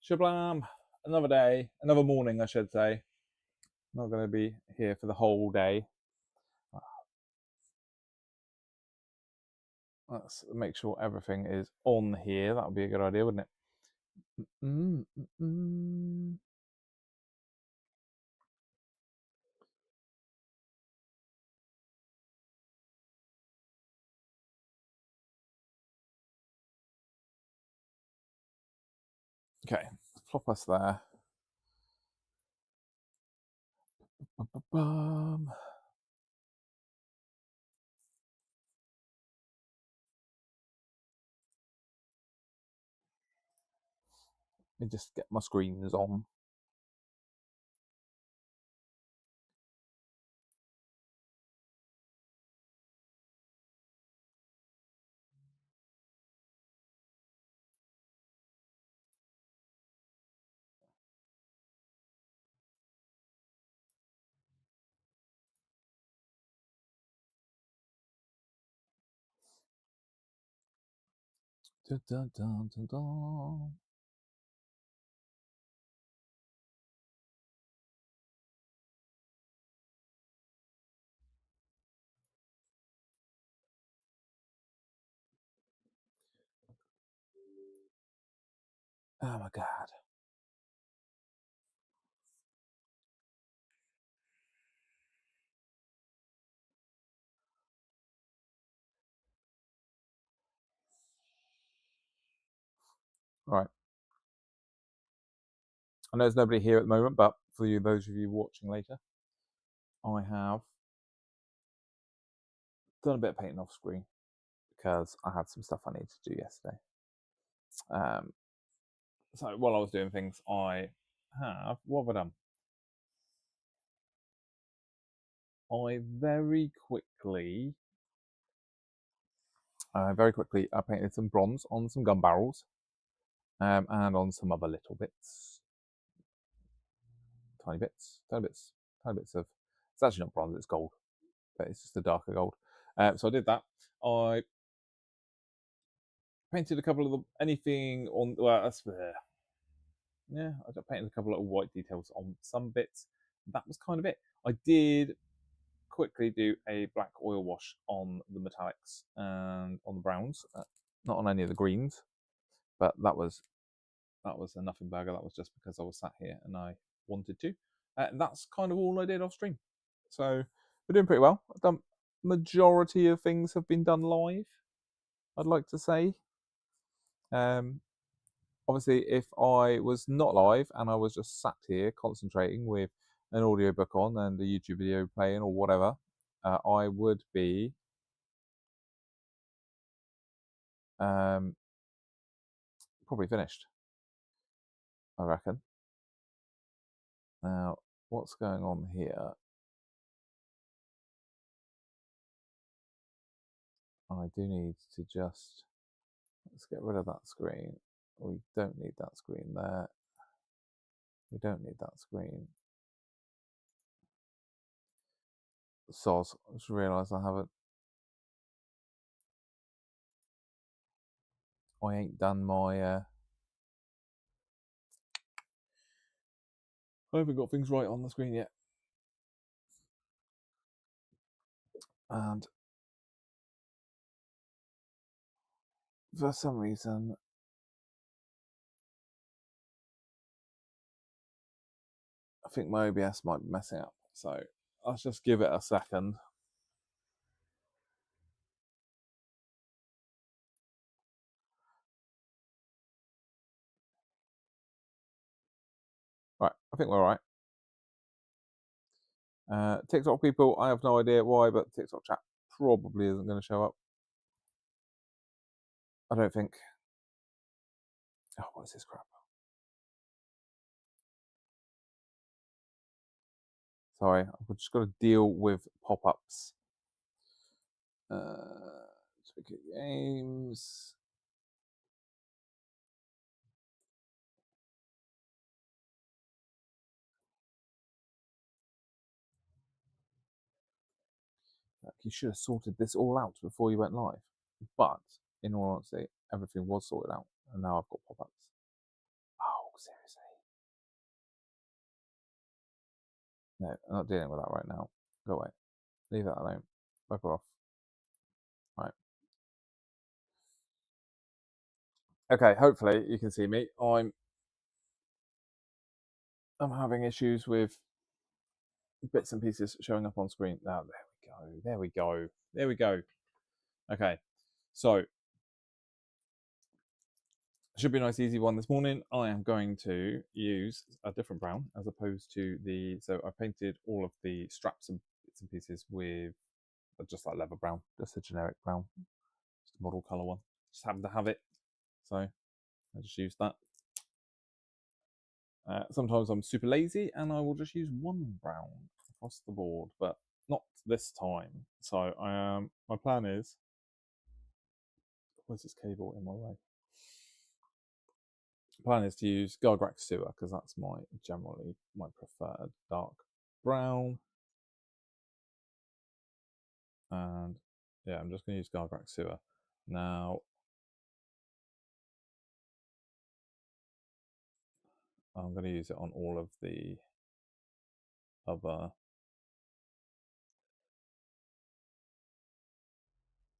Shablam, another day, another morning, I should say. Not going to be here for the whole day. Let's make sure everything is on here. That would be a good idea, wouldn't it? Okay, plop us there. Ba-ba-bum. Let me just get my screens on. Dun, dun, dun, dun, dun. Oh my god. Right. I know there's nobody here at the moment, but for you, those of you watching later, I have done a bit of painting off screen because I had some stuff I needed to do yesterday. So while I was doing things, what have I done? I very quickly I painted some bronze on some gun barrels, and on some other little bits, tiny bits of. It's actually not bronze; it's gold, but it's just a darker gold. So I did that. I painted a couple of anything on. Well, that's yeah. I painted a couple of little white details on some bits. That was kind of it. I did quickly do a black oil wash on the metallics and on the browns, not on any of the greens, but that was a nothing burger. That was just because I was sat here and I wanted to. And that's kind of all I did off stream. So we're doing pretty well. I've done majority of things have been done live, I'd like to say. Obviously, if I was not live and I was just sat here concentrating with an audiobook on and a YouTube video playing or whatever, I would be probably finished, I reckon. Now, what's going on here? I do need to just, let's get rid of that screen. We don't need that screen there. We don't need that screen. Soz, I just realised I ain't done my, I haven't got things right on the screen yet. And for some reason, I think my OBS might be messing up. So let's just give it a second. Right, I think we're all right. TikTok people, I have no idea why, but TikTok chat probably isn't going to show up. I don't think. Oh, what is this crap? Sorry, I've just got to deal with pop-ups. Ticket games. You should have sorted this all out before you went live. But in all honesty, everything was sorted out, and now I've got pop-ups. Oh, seriously. No, I'm not dealing with that right now. Go away. Leave that alone. Bugger off. Right. Okay, hopefully you can see me. I'm having issues with bits and pieces showing up on screen. Now, there we go. There we go. Okay, so should be a nice easy one this morning. I am going to use a different brown as opposed to the, so I painted all of the straps and bits and pieces with just like leather brown, just a generic brown, just a model color one. Just happen to have it, so I just use that. Sometimes I'm super lazy and I will just use one brown across the board, but not this time. So my plan is, where's this cable in my way? Plan is to use Gargrax Sewer because that's generally my preferred dark brown. And yeah, I'm just going to use Gargrax Sewer. Now, I'm going to use it on all of the other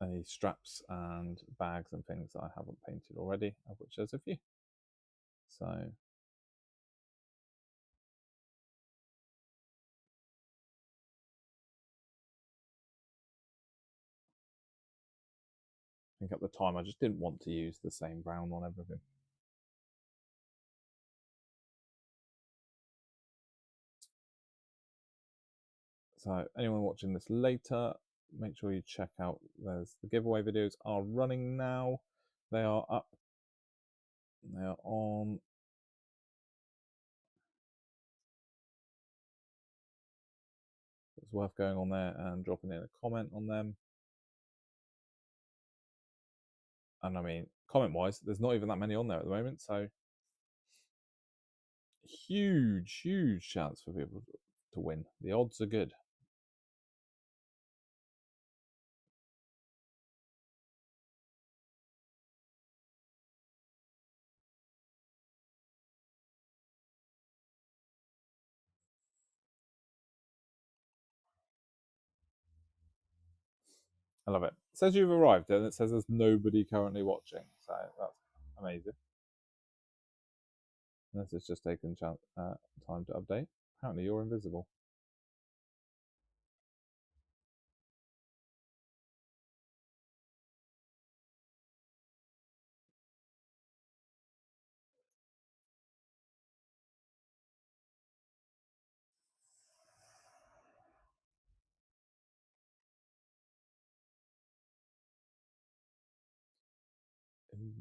any straps and bags and things that I haven't painted already, of which there's a few. So I think at the time I just didn't want to use the same brown on everything. So anyone watching this later, make sure you check out, there's the giveaway videos are running now. They are up. They are on. It's worth going on there and dropping in a comment on them. And I mean, comment wise, there's not even that many on there at the moment. So huge, huge chance for people to win. The odds are good. I love it. It says you've arrived and it says there's nobody currently watching. So that's amazing. This has just taken time to update. Apparently you're invisible.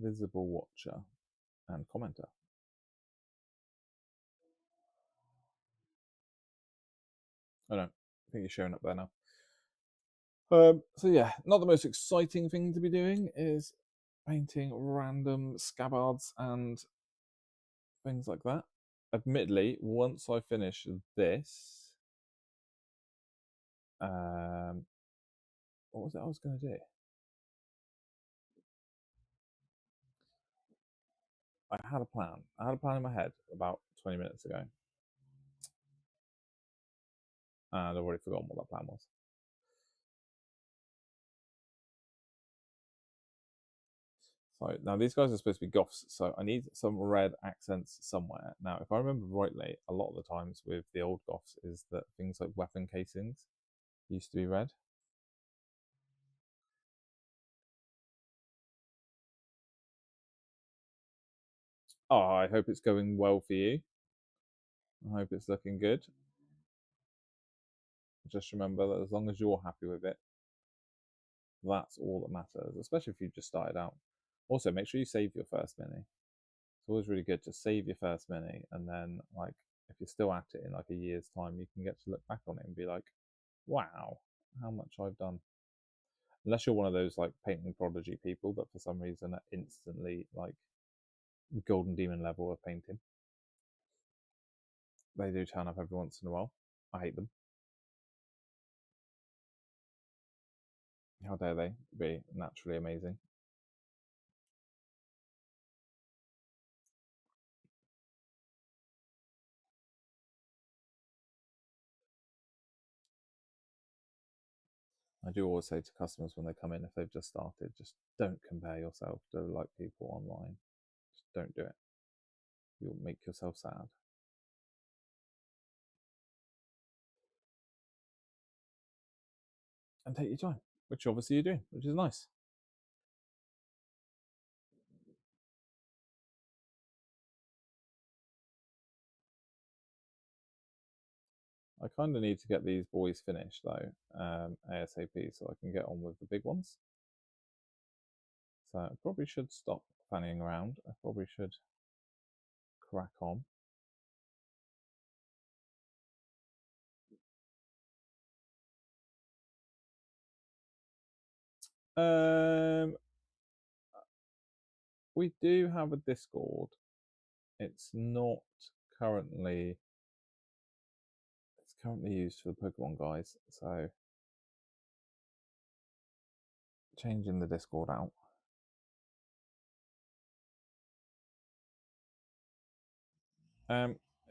Invisible watcher and commenter. Oh no, I think you're showing up there now. So yeah, not the most exciting thing to be doing is painting random scabbards and things like that. Admittedly, once I finish this, what was it I was going to do? I had a plan. I had a plan in my head about 20 minutes ago, and I've already forgotten what that plan was. So now these guys are supposed to be goths, so I need some red accents somewhere. Now, if I remember rightly, a lot of the times with the old goths is that things like weapon casings used to be red. Oh, I hope it's going well for you. I hope it's looking good. Just remember that as long as you're happy with it, that's all that matters, especially if you just started out. Also, make sure you save your first mini. It's always really good to save your first mini, and then, like, if you're still at it in like a year's time, you can get to look back on it and be like, wow, how much I've done. Unless you're one of those like painting prodigy people that for some reason are instantly like golden demon level of painting. They do turn up every once in a while. I hate them. How dare they be naturally amazing? I do always say to customers when they come in, if they've just started, just don't compare yourself to like people online. Just don't do it. You'll make yourself sad. And take your time, which obviously you're doing, which is nice. I kind of need to get these boys finished though, ASAP, so I can get on with the big ones. So I probably should stop fanning around. I probably should crack on. We do have a Discord. It's not currently. It's currently used for the Pokemon guys, so changing the Discord out.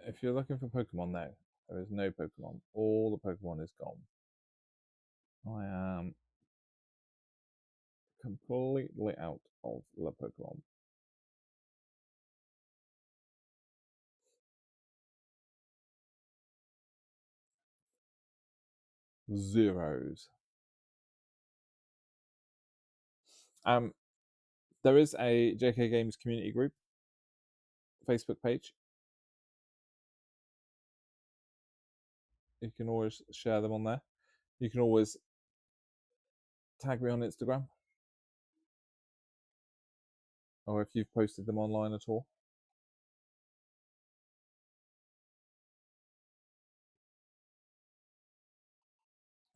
If you're looking for Pokemon now, there is no Pokemon. All the Pokemon is gone. I am completely out of the Pokemon. Zeros. There is a JK Games community group Facebook page. You can always share them on there. You can always tag me on Instagram, or if you've posted them online at all.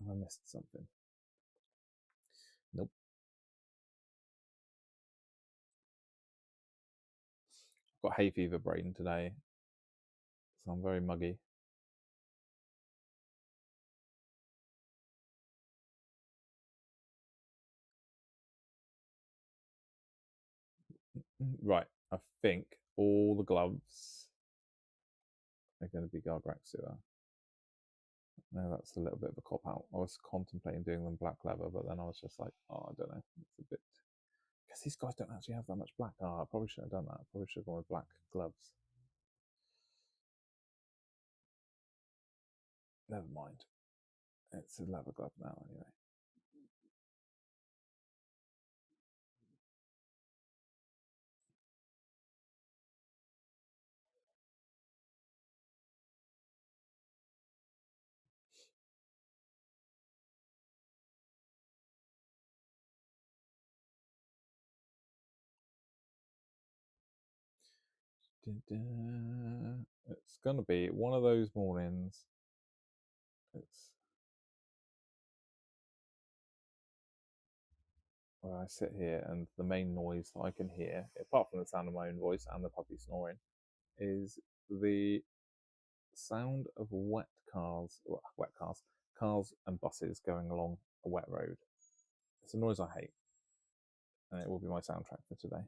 Have I missed something? Nope. I've got hay fever brain today, so I'm very muggy. Right, I think all the gloves are going to be Gargraxua. No, that's a little bit of a cop out. I was contemplating doing them black leather, but then I was just like, oh, I don't know. It's a bit. Because these guys don't actually have that much black. Oh, I probably should have done that. I probably should have gone with black gloves. Never mind. It's a leather glove now, anyway. It's gonna be one of those mornings. It's where I sit here and the main noise that I can hear, apart from the sound of my own voice and the puppy snoring, is the sound of cars and buses going along a wet road. It's a noise I hate, and it will be my soundtrack for today.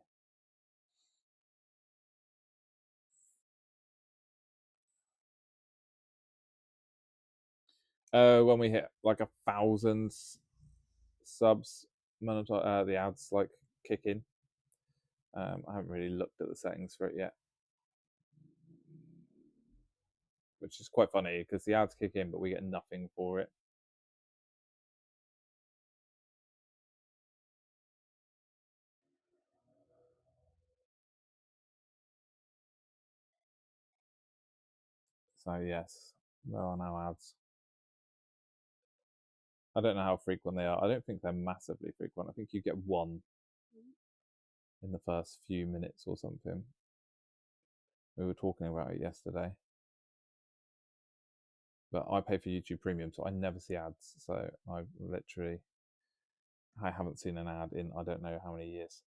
When we hit like 1,000 subs, the ads like kick in. I haven't really looked at the settings for it yet, which is quite funny because the ads kick in, but we get nothing for it. So yes, there are now ads. I don't know how frequent they are. I don't think they're massively frequent. I think you get one in the first few minutes or something. We were talking about it yesterday. But I pay for YouTube Premium, so I never see ads. So I haven't seen an ad in I don't know how many years.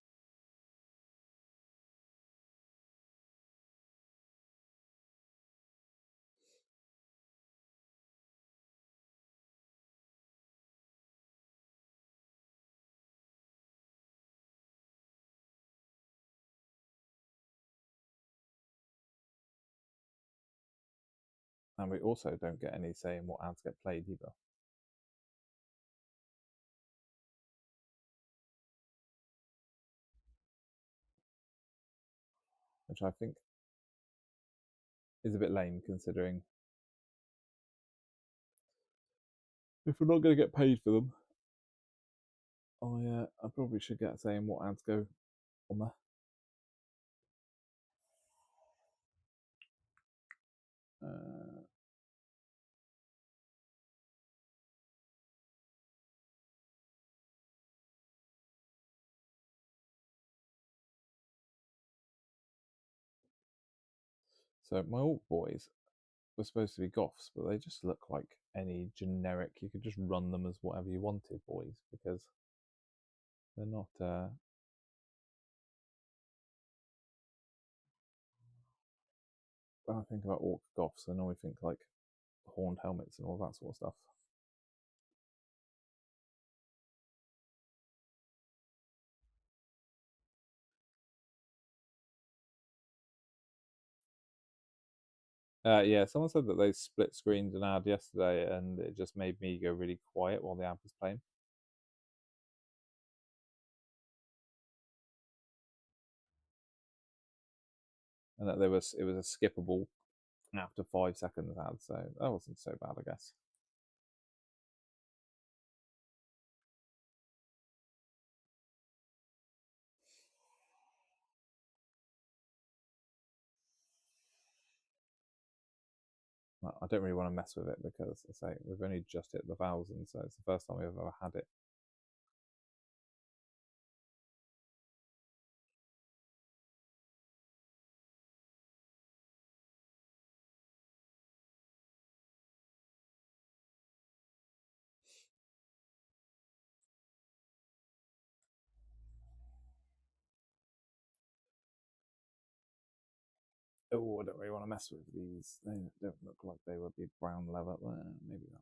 And we also don't get any say in what ads get played either. which I think is a bit lame considering if we're not going to get paid for them, I probably should get saying what ads go on there. So my Orc boys were supposed to be goths, but they just look like any generic. You could just run them as whatever you wanted, boys, because they're not. When I think about Orc goths, I normally think like horned helmets and all that sort of stuff. Yeah, someone said that they split screened an ad yesterday, and it just made me go really quiet while the ad was playing. And that it was a skippable after 5 seconds ad, so that wasn't so bad, I guess. I don't really want to mess with it because, I say, we've only just hit the 1,000, so it's the first time we've ever had it. Oh, I don't really want to mess with these. They don't look like they would be brown leather. Maybe that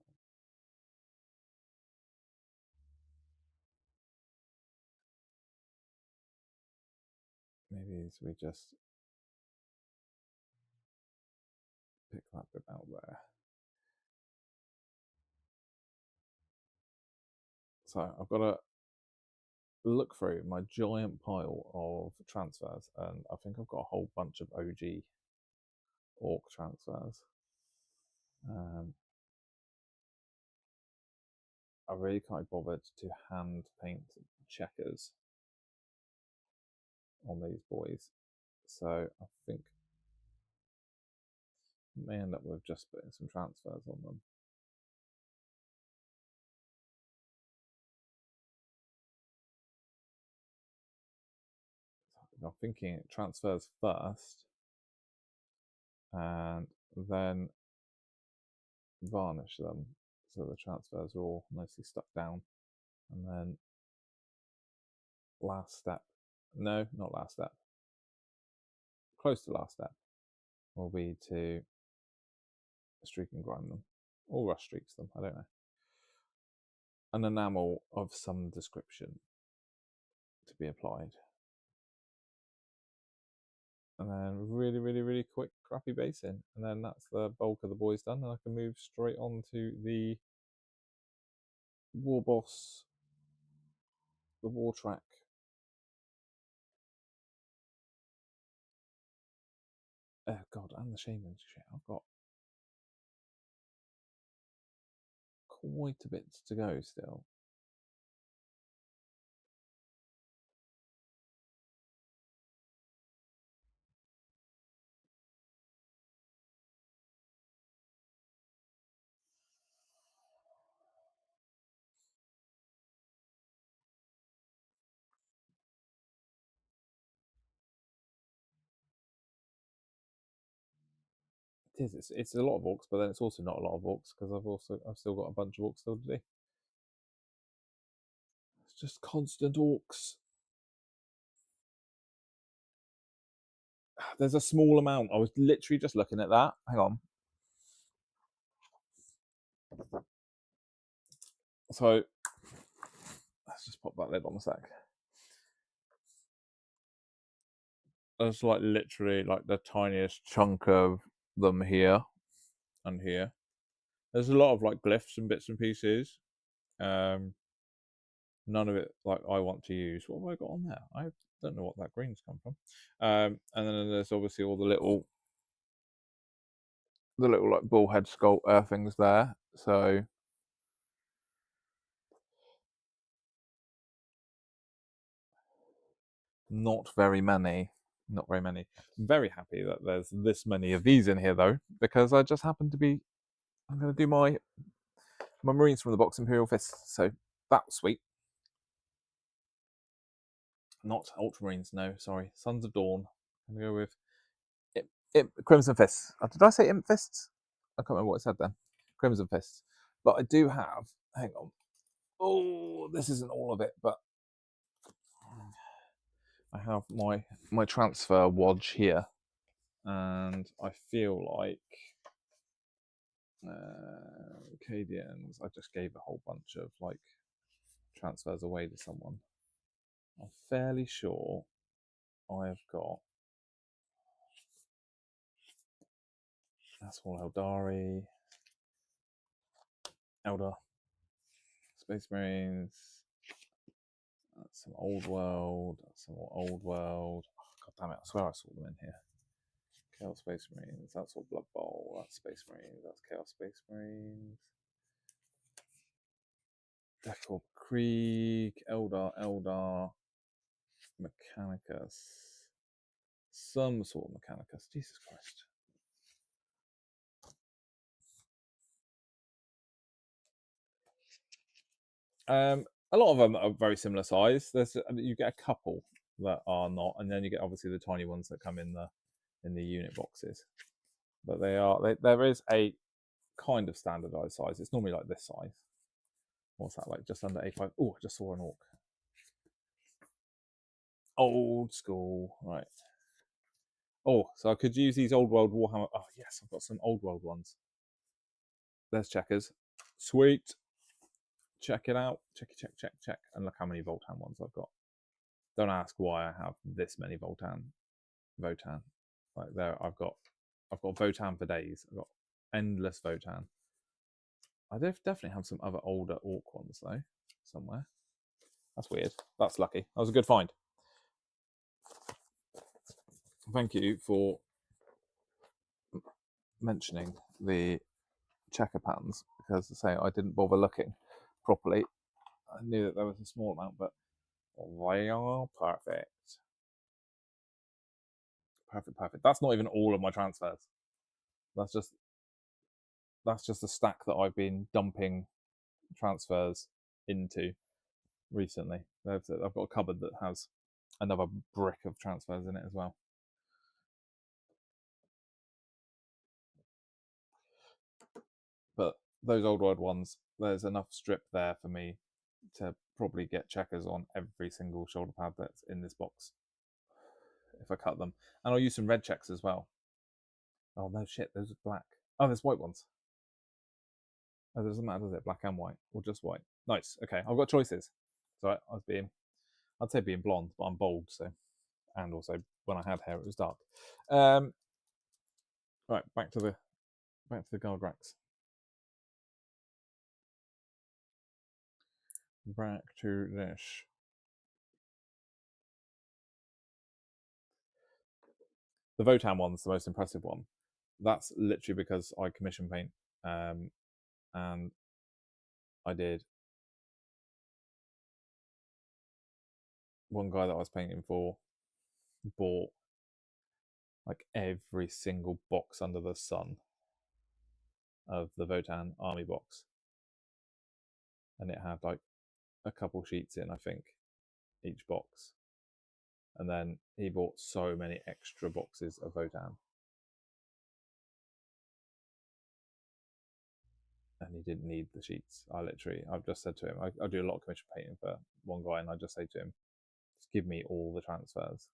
one. Maybe we just pick that bit out there. So I've got to look through my giant pile of transfers, and I think I've got a whole bunch of OG Orc transfers. I really can't be bothered to hand paint checkers on these boys, so I think I may end up with just putting some transfers on them. I'm thinking transfers first, and then varnish them so the transfers are all nicely stuck down, and then last step, no, not last step, close to last step, will be to streak and grind them, or rush streaks them, I don't know. An enamel of some description to be applied. And then really quick crappy basing, and then that's the bulk of the boys done, and I can move straight on to the war boss, the war track. Oh god, and the shaman shit. I've got quite a bit to go still. It is. It's a lot of orcs, but then it's also not a lot of orcs because I've still got a bunch of orcs still to do. It's just constant orcs. There's a small amount. I was literally just looking at that. Hang on. So let's just pop that lid on a sec. There's like literally like the tiniest chunk of them here and here. There's a lot of like glyphs and bits and pieces. None of it like I want to use. What have I got on there? I Don't know what that green's come from. And then there's obviously all the little like bullhead skull things there. So not very many. Not very many. I'm very happy that there's this many of these in here though, because I just happen to be. I'm going to do my Marines from the box Imperial Fists. So that's sweet. Not Ultramarines, no, sorry. Sons of Dawn. I'm going to go with Crimson Fists. Did I say Imp Fists? I can't remember what I said then. Crimson Fists. But I do have. Hang on. Oh, this isn't all of it, but I have my transfer wodge here, and I feel like Cadians. I just gave a whole bunch of like transfers away to someone. I'm fairly sure I've got. That's all Eldari, Eldar, Space Marines. That's some Old World. That's some more Old World. Oh, God damn it! I swear I saw them in here. Chaos Space Marines. That's all Blood Bowl. That's Space Marines. That's Chaos Space Marines. Deckle Krieg, Eldar, Mechanicus. Some sort of Mechanicus. Jesus Christ. A lot of them are very similar size. You get a couple that are not, and then you get obviously the tiny ones that come in the unit boxes. But there is a kind of standardized size. It's normally like this size. What's that like? Just under A5. Oh, I just saw an orc. Old school, right? Oh, so I could use these old world Warhammer. Oh yes, I've got some old world ones. There's checkers. Sweet. Check it out. Check. And look how many Voltan ones I've got. Don't ask why I have this many Votan. Like there, I've got Votan for days. I've got endless Votan. I definitely have some other older orc ones though, somewhere. That's weird. That's lucky. That was a good find. Thank you for mentioning the checker patterns, because to say I didn't bother looking properly. I knew that there was a small amount, but they are perfect. Perfect. That's not even all of my transfers. That's just a stack that I've been dumping transfers into recently. I've got a cupboard that has another brick of transfers in it as well. But those old world ones, there's enough strip there for me to probably get checkers on every single shoulder pad that's in this box if I cut them. And I'll use some red checks as well. Oh no, shit, those are black. Oh, there's white ones. Oh, it doesn't matter, does it? Black and white, or just white? Nice. Okay, I've got choices. So I'd say being blonde, but I'm bold, so. And also, when I had hair, it was dark. Right, back to the guard racks. Back to this. The Votan one's the most impressive one. That's literally because I commission paint, and I did. One guy that I was painting for bought like every single box under the sun of the Votan army box, and it had like a couple sheets in, I think, each box. And then he bought so many extra boxes of Votan, and he didn't need the sheets. I've just said to him, I do a lot of commission painting for one guy, and I just say to him, just give me all the transfers,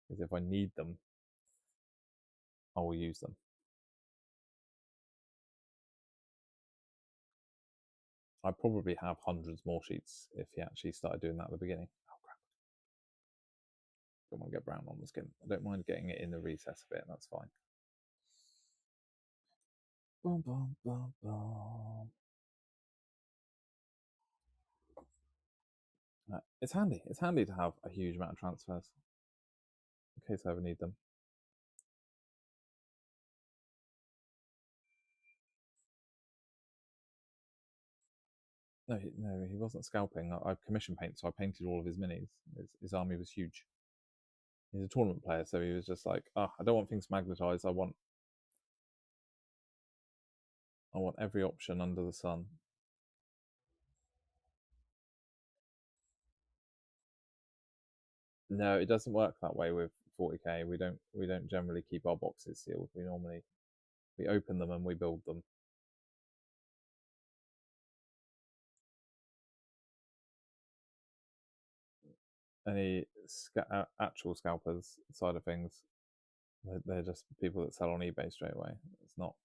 because if I need them, I will use them. I probably have hundreds more sheets if he actually started doing that at the beginning. Oh crap! Don't want to get brown on the skin. I don't mind getting it in the recess a bit. That's fine. Boom, boom, boom, boom. It's handy. It's handy to have a huge amount of transfers in case I ever need them. No, he wasn't scalping. I commission paint, so I painted all of his minis. His army was huge. He's a tournament player, so he was just like, oh, I don't want things magnetized. I want every option under the sun. No, it doesn't work that way with 40k. We don't generally keep our boxes sealed. We open them and we build them. Any actual scalpers side of things, they're just people that sell on eBay straight away. It's not.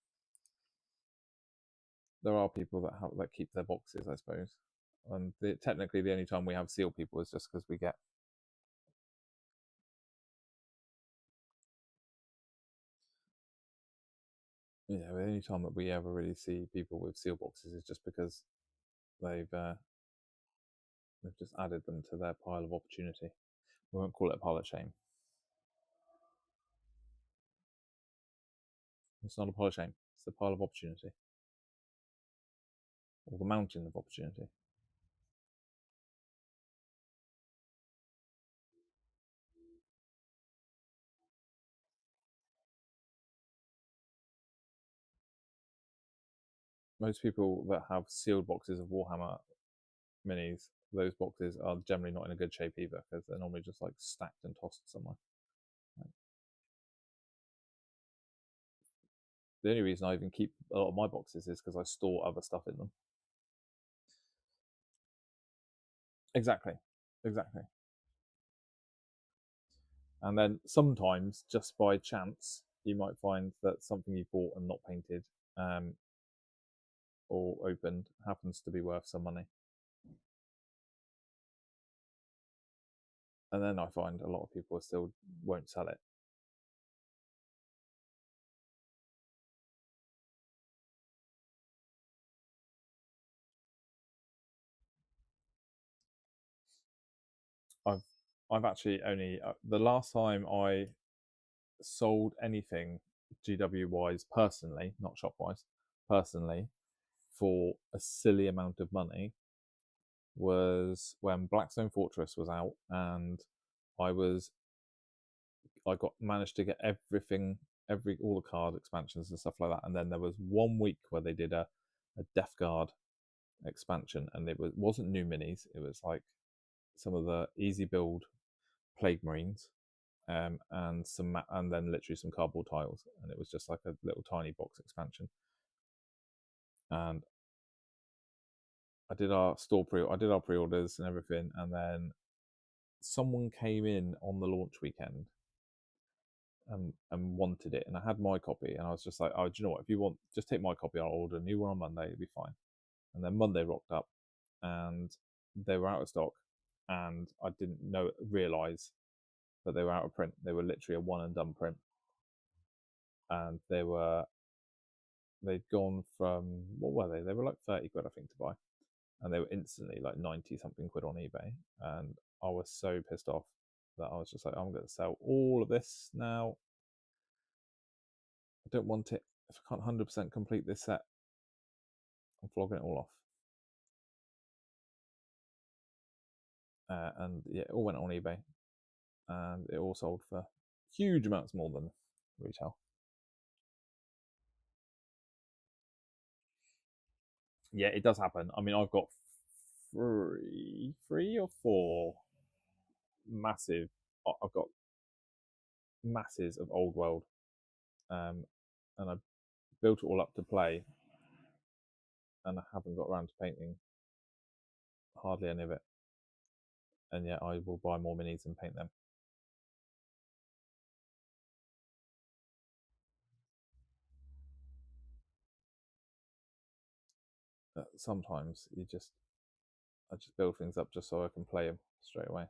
There are people that keep their boxes, I suppose. And technically, the only time we have seal people is just because we get. Yeah, the only time that we ever really see people with seal boxes is just because they've just added them to their pile of opportunity. We won't call it a pile of shame. It's not a pile of shame. It's a pile of opportunity, or the mountain of opportunity. Most people that have sealed boxes of Warhammer minis, those boxes are generally not in a good shape either because they're normally just like stacked and tossed somewhere. The only reason I even keep a lot of my boxes is because I store other stuff in them. Exactly. And then sometimes, just by chance, you might find that something you bought and not painted or opened happens to be worth some money. And then I find a lot of people still won't sell it. I've actually only the last time I sold anything GW wise personally, not shop wise, personally, for a silly amount of money was when Blackstone Fortress was out, and I got managed to get everything, all the card expansions and stuff like that. And then there was 1 week where they did a Death Guard expansion, and wasn't new minis. It was like some of the easy build Plague Marines, and then literally some cardboard tiles, and it was just like a little tiny box expansion. And I did our pre-orders and everything, and then someone came in on the launch weekend and wanted it, and I had my copy, and I was just like, oh, do you know what? If you want, just take my copy. I'll order a new one on Monday. It'll be fine. And then Monday rocked up, and they were out of stock, and I didn't realize that they were out of print. They were literally a one and done print, and they'd gone from, what were they? They were like 30 quid, I think, to buy, and they were instantly like 90 something quid on eBay, and I was so pissed off that I was just like, I'm going to sell all of this now. I don't want it. If I can't 100% complete this set, I'm flogging it all off. And yeah, it all went on eBay, and it all sold for huge amounts more than retail. Yeah, it does happen. I mean, I've got three or four massive. I've got masses of old world, and I built it all up to play, and I haven't got around to painting hardly any of it. And yet, I will buy more minis and paint them. But sometimes I just build things up just so I can play them straight away.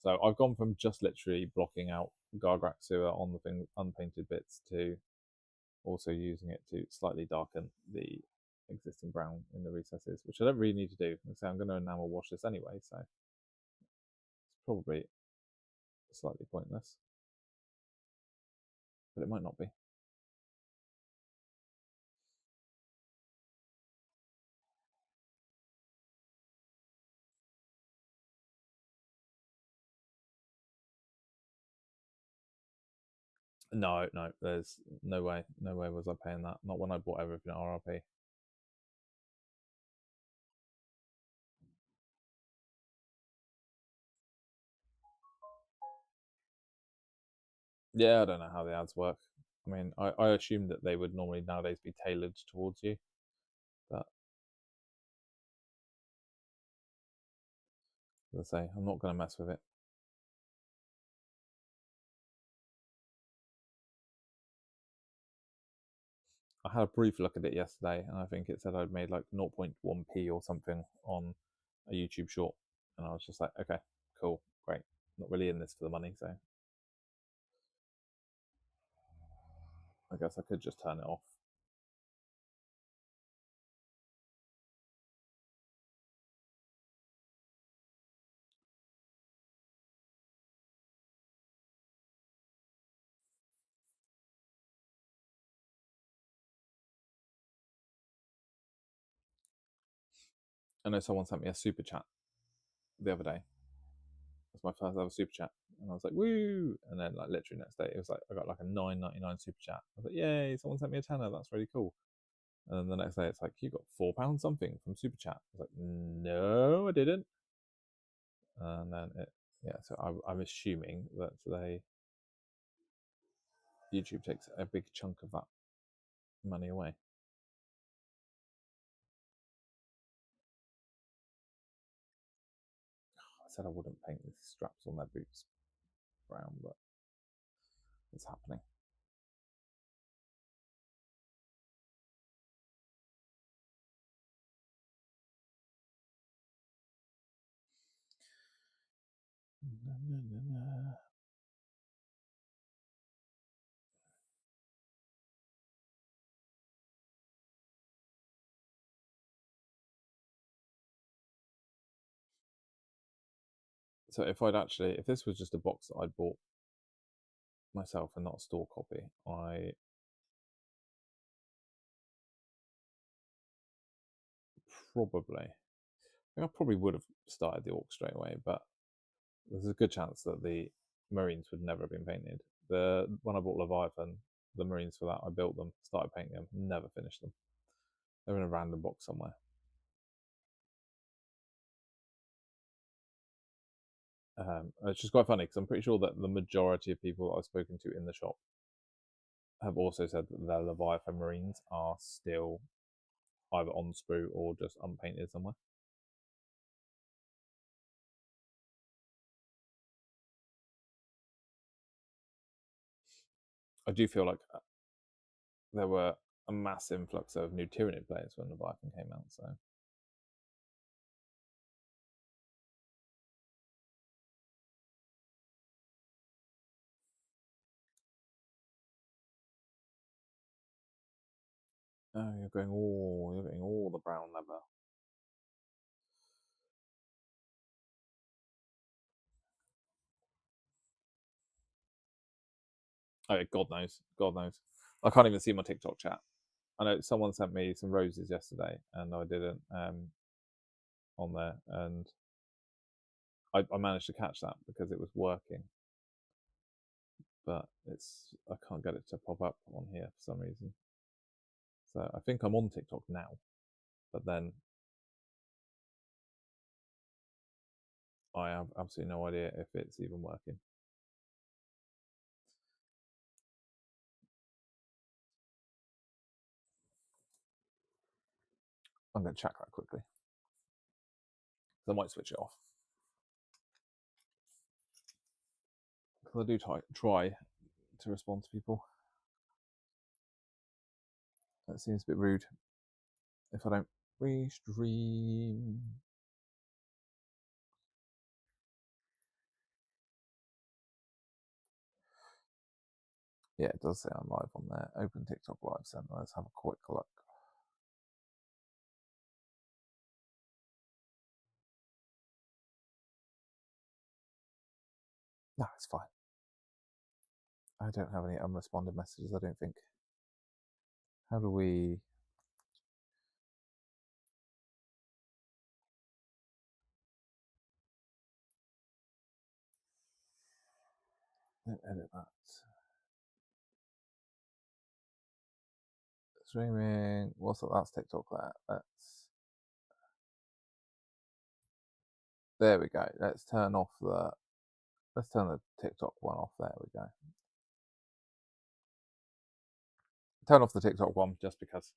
So I've gone from just literally blocking out Gargrak sewer on the thing, unpainted bits, to also using it to slightly darken the existing brown in the recesses, which I don't really need to do. So I'm going to enamel wash this anyway, so it's probably slightly pointless, but it might not be. No, there's no way. No way was I paying that. Not when I bought everything at RRP. Yeah, I don't know how the ads work. I mean, I assumed that they would normally nowadays be tailored towards you, but as I say, I'm not going to mess with it. I had a brief look at it yesterday, and I think it said I'd made like 0.1p or something on a YouTube short, and I was just like, okay, cool, great. Not really in this for the money, so I guess I could just turn it off. I know someone sent me a super chat the other day. It was my first ever super chat, and I was like, woo! And then like literally next day, it was like I got like a $9.99 super chat. I was like, yay! Someone sent me a tenner. That's really cool. And then the next day, it's like you got £4 something from super chat. I was like, no, I didn't. And then yeah. So I'm assuming that YouTube takes a big chunk of that money away. I said I wouldn't paint the straps on their boots brown, but it's happening. So if this was just a box that I'd bought myself and not a store copy, I probably would have started the Orks straight away, but there's a good chance that the Marines would never have been painted. When I bought Leviathan, the Marines for that, I built them, started painting them, never finished them. They're in a random box somewhere. It's just quite funny because I'm pretty sure that the majority of people that I've spoken to in the shop have also said that their Leviathan Marines are still either on sprue or just unpainted somewhere. I do feel like there were a mass influx of new Tyranid players when Leviathan came out, so oh, you're getting all the brown leather. Oh, God knows. God knows. I can't even see my TikTok chat. I know someone sent me some roses yesterday, and I didn't on there, and I managed to catch that because it was working, but I can't get it to pop up on here for some reason. So I think I'm on TikTok now, but then I have absolutely no idea if it's even working. I'm going to check that quickly. I might switch it off. Because I do try to respond to people. That seems a bit rude if I don't restream. Yeah, it does say I'm live on there. Open TikTok Live Center. Let's have a quick look. No, it's fine. I don't have any unresponded messages, I don't think. How do we... edit that. Streaming. What's that? That's TikTok there. There we go. Let's turn off the... Let's turn the TikTok one off. There we go. Turn off the TikTok one just because.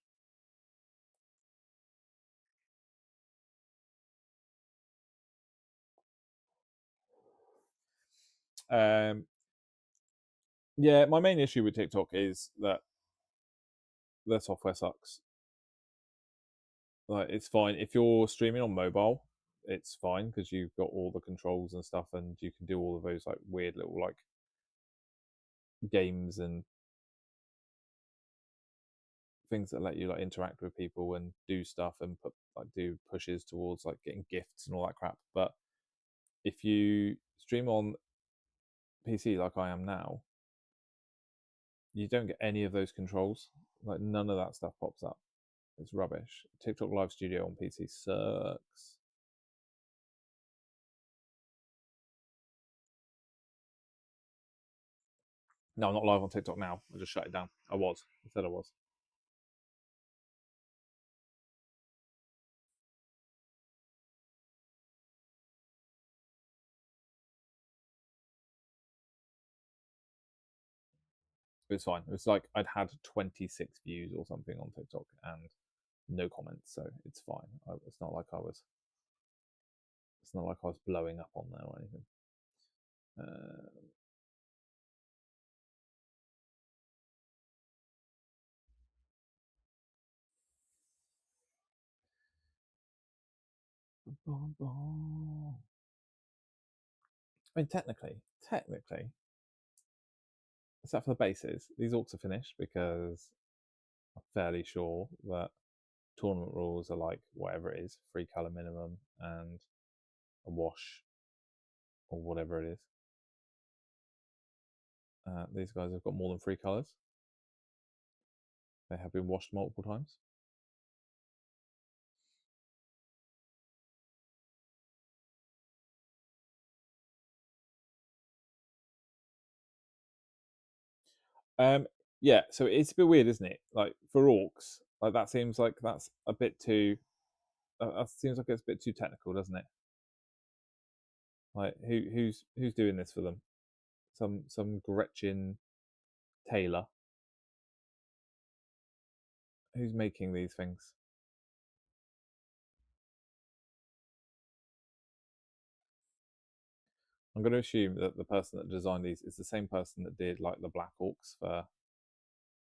Yeah, my main issue with TikTok is that their software sucks. Like, it's fine if you're streaming on mobile, it's fine because you've got all the controls and stuff, and you can do all of those like weird little like games and things that let you like interact with people and do stuff and do pushes towards like getting gifts and all that crap. But if you stream on PC like I am now, you don't get any of those controls. Like, none of that stuff pops up. It's rubbish. TikTok Live Studio on PC sucks. No, I'm not live on TikTok now. I just shut it down. I said I was. It's fine. It's like I'd had 26 views or something on TikTok and no comments, so it's fine. It's not like I was. It's not like I was blowing up on there or anything. I mean, technically, except for the bases, these orcs are finished because I'm fairly sure that tournament rules are like whatever it is, 3 color minimum and a wash or whatever it is. These guys have got more than 3 colors. They have been washed multiple times. Yeah, so it's a bit weird, isn't it? Like, for orcs, like that seems like that's a bit too. That seems like it's a bit too technical, doesn't it? Like, who's doing this for them? Some Gretchen Taylor who's making these things. I'm going to assume that the person that designed these is the same person that did like the Black Orcs for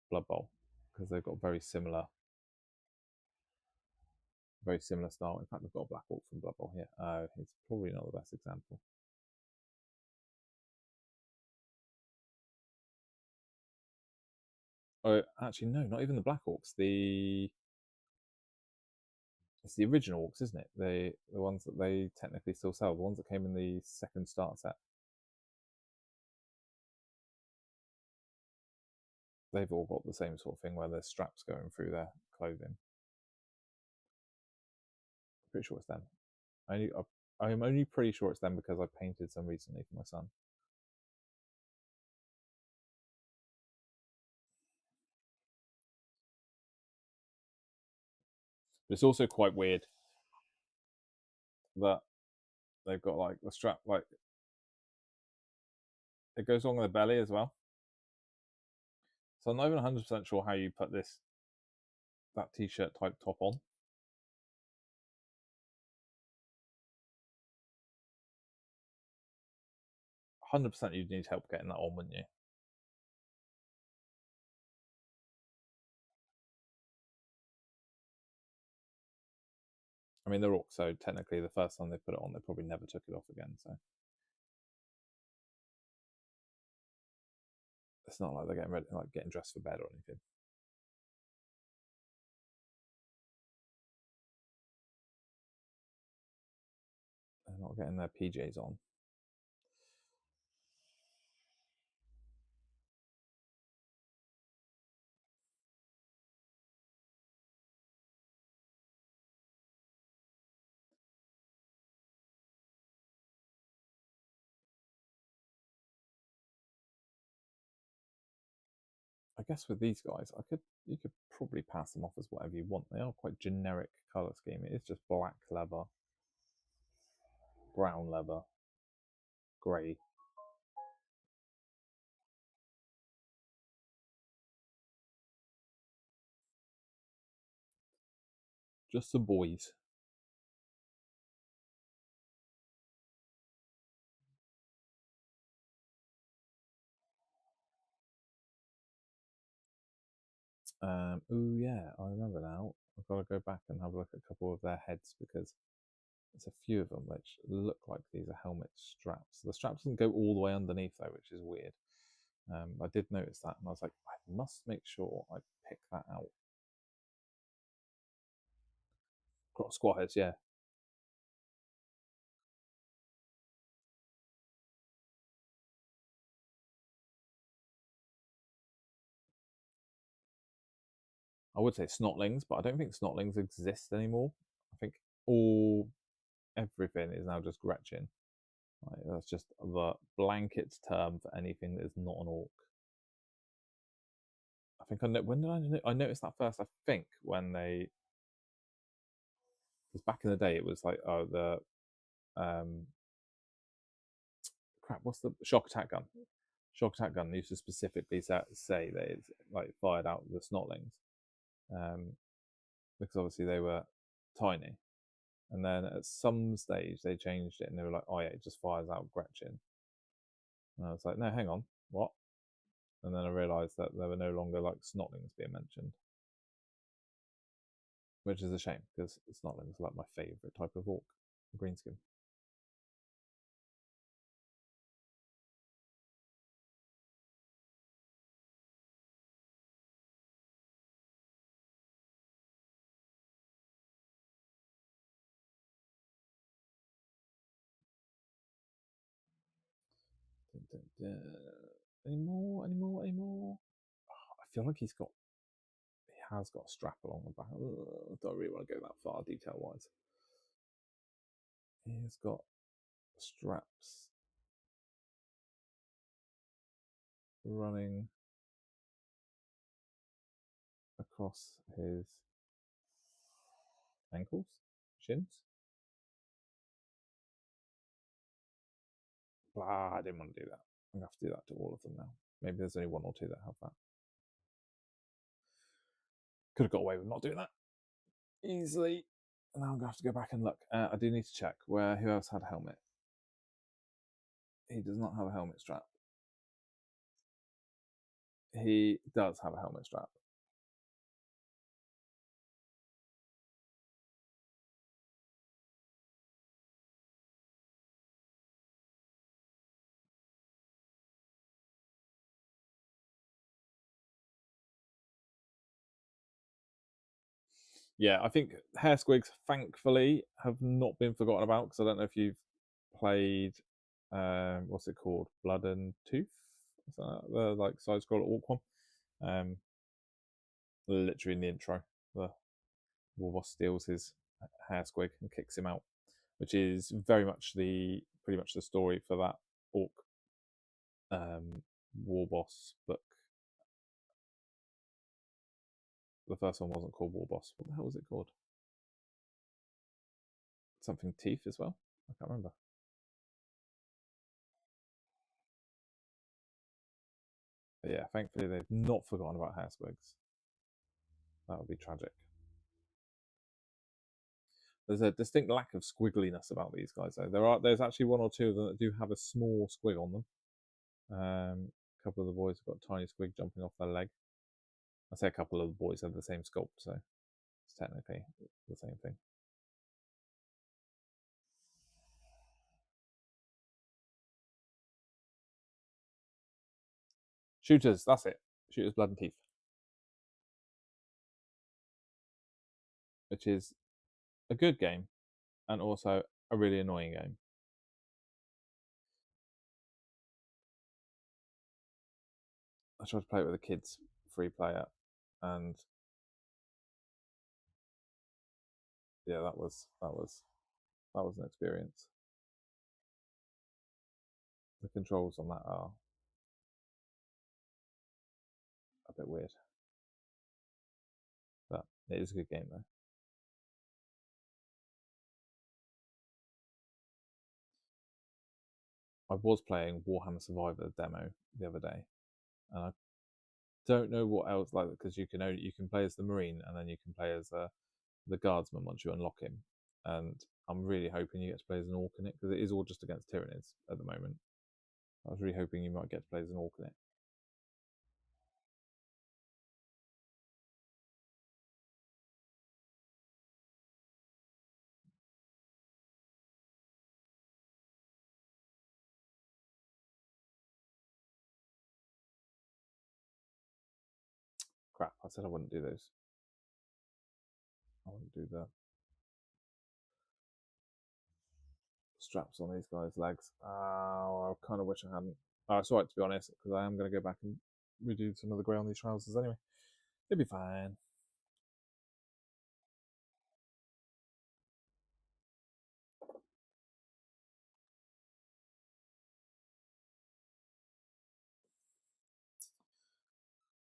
Blood Bowl, because they've got very similar style. In fact, they've got a Black Orc from Blood Bowl here. It's probably not the best example. Oh, actually, no, not even the Black Orcs. It's the original Orcs, isn't it? The ones that they technically still sell, the ones that came in the second start set. They've all got the same sort of thing where there's straps going through their clothing. Pretty sure it's them. I'm only pretty sure it's them because I painted some recently for my son. But it's also quite weird that they've got like the strap, like it goes along the belly as well. So I'm not even 100% sure how you put that t-shirt type top on. 100% you'd need help getting that on, wouldn't you? I mean, they're orcs, so technically the first time they put it on, they probably never took it off again. So It's not like they're getting ready, like getting dressed for bed or anything. They're not getting their PJs on. I guess with these guys, you could probably pass them off as whatever you want. They are quite generic color scheme. It is just black leather, brown leather, grey. Just some boys. Oh yeah, I remember now. I've got to go back and have a look at a couple of their heads because there's a few of them which look like these are helmet straps. The strap doesn't go all the way underneath though, which is weird. I did notice that, and I was like, I must make sure I pick that out. Squat heads, yeah. I would say snotlings, but I don't think snotlings exist anymore. I think everything is now just Gretchen. Like, that's just the blanket term for anything that is not an orc. I think when did I noticed that first? I think when they, because back in the day it was like, oh, the crap, what's the shock attack gun? Shock attack gun used to specifically say that it's like fired out the snotlings, because obviously they were tiny. And then at some stage they changed it and they were like, oh yeah, it just fires out Gretchen. And I was like, no, hang on, what? And then I realised that there were no longer like snotlings being mentioned, which is a shame because snotlings are like my favourite type of orc, greenskin. Any more? I feel like he has got a strap along the back. Don't really want to go that far detail wise. He's got straps running across his ankles, shins. Blah, I didn't want to do that. I'm going to have to do that to all of them now. Maybe there's only one or two that have that. Could have got away with not doing that easily. Now I'm going to have to go back and look. I do need to check who else had a helmet. He does not have a helmet strap. He does have a helmet strap. Yeah, I think hair squigs, thankfully, have not been forgotten about because I don't know if you've played, what's it called, Blood and Tooth, the like side scroller orc one. Literally in the intro, the Warboss steals his hair squig and kicks him out, which is very much pretty much the story for that orc Warboss book. The first one wasn't called Warboss. What the hell was it called? Something Teeth as well. I can't remember. But yeah, thankfully they've not forgotten about hair squigs. That would be tragic. There's a distinct lack of squiggliness about these guys though. There's actually one or two of them that do have a small squig on them. A couple of the boys have got a tiny squig jumping off their leg. I say a couple of the boys have the same sculpt, so it's technically the same thing. Shooters, that's it. Shooters, Blood and Teeth, which is a good game and also a really annoying game. I tried to play it with the kids, free player, and yeah, that was an experience. The controls on that are a bit weird, but it is a good game though. I was playing Warhammer Survivor demo the other day, and I don't know what else like because you can play as the Marine and then you can play as the Guardsman once you unlock him, and I'm really hoping you get to play as an Ork in it because it is all just against Tyranids at the moment. I was really hoping you might get to play as an Ork in it. Crap, I said I wouldn't do those. I wouldn't do the straps on these guys' legs. Oh, I kind of wish I hadn't. Oh, it's alright to be honest, because I am going to go back and redo some of the grey on these trousers anyway. It'll be fine.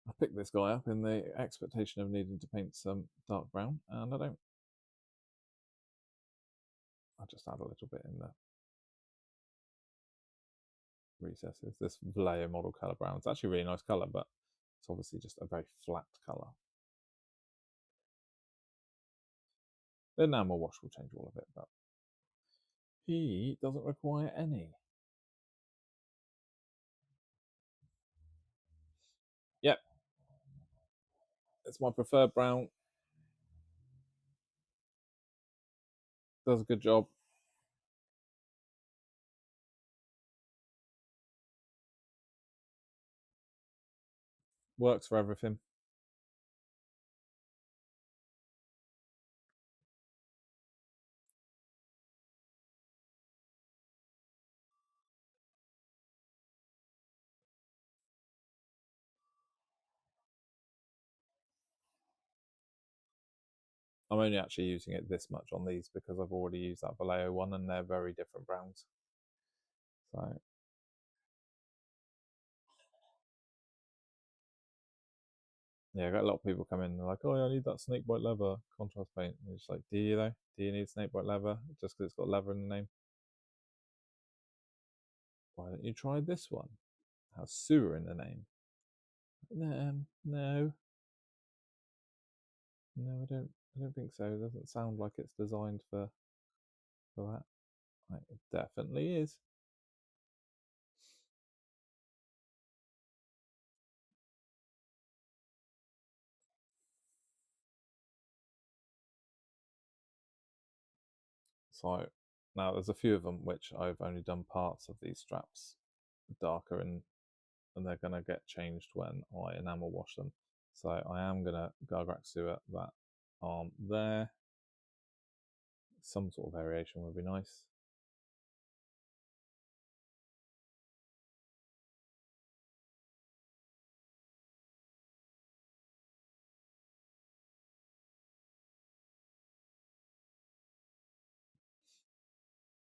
I picked this guy up in the expectation of needing to paint some dark brown, and I don't. I'll just add a little bit in the recesses. This Vallejo model colour brown. It's actually a really nice colour, but it's obviously just a very flat colour. The enamel wash will change all of it, but he doesn't require any. Yep, it's my preferred brown. Does a good job. Works for everything. I'm only actually using it this much on these because I've already used that Vallejo one and they're very different browns. So yeah, I got a lot of people come in and they're like, oh yeah, I need that snakebite leather contrast paint. And it's like, do you though? Do you need snakebite leather just because it's got leather in the name? Why don't you try this one? It has sewer in the name. No, I don't. I don't think so. It doesn't sound like it's designed for that. Like, it definitely is. So now there's a few of them which I've only done parts of these straps darker and they're going to get changed when I enamel wash them. So I am going to Gargrax sewer that arm there. Some sort of variation would be nice.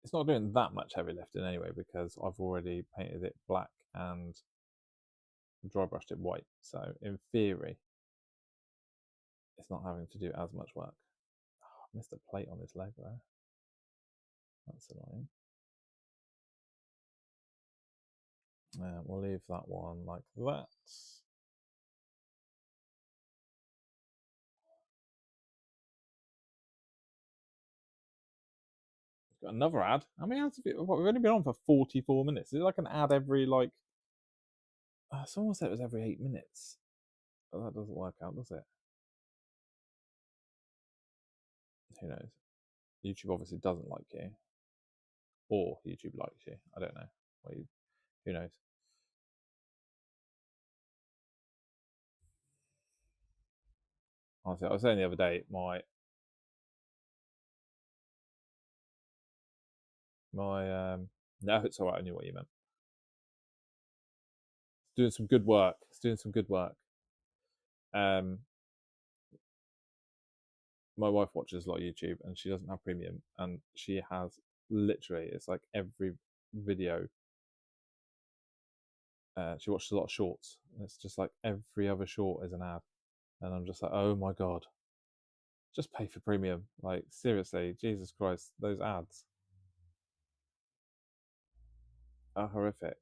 It's not doing that much heavy lifting anyway because I've already painted it black and dry brushed it white. So in theory, it's not having to do as much work. Oh, I missed a plate on this leg there. That's annoying. We'll leave that one like that. Got another ad. How many ads have we? What, we've only been on for 44 minutes. Is it like an ad every like? Someone said it was every 8 minutes, but that doesn't work out, does it? Who knows? YouTube obviously doesn't like you, or YouTube likes you. I don't know. Who knows? Honestly, I was saying the other day, my no, it's all right. I knew what you meant. It's doing some good work. It's doing some good work. Um, my wife watches a lot of YouTube, and she doesn't have premium, and she has literally, it's like every video. She watches a lot of shorts, and it's just like every other short is an ad, and I'm just like, oh my god, just pay for premium. Like seriously, Jesus Christ, those ads are horrific.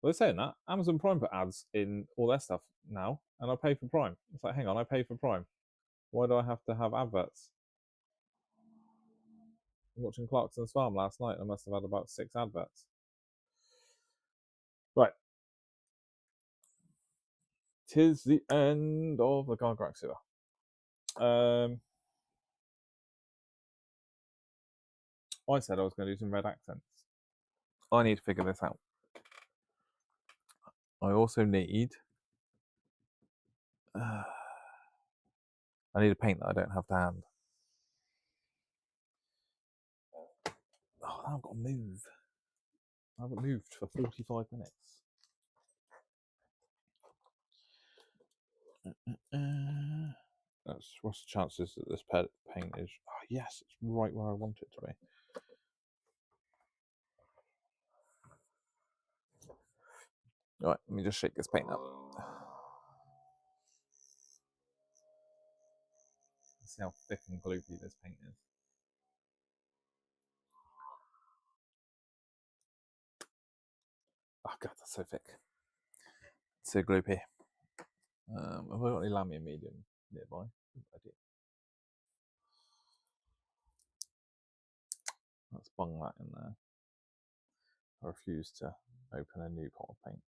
Well, they're saying that Amazon Prime put ads in all their stuff now, and I pay for Prime. It's like, hang on, I pay for Prime. Why do I have to have adverts? I'm watching Clarkson's Farm last night. I must have had about 6 adverts. Right. Tis the end of the Gargrak sewer. I said I was going to do some red accents. I need to figure this out. I also need. I need a paint that I don't have to hand. Oh, I've got to move. I haven't moved for 45 minutes. What's the chances that this paint is? Oh, yes, it's right where I want it to be. Right, let me just shake this paint up. Let's see how thick and gloopy this paint is. Oh god, that's so thick. It's so gloopy. Have I got any Lamier medium nearby? I do. Let's bung that in there. I refuse to open a new pot of paint.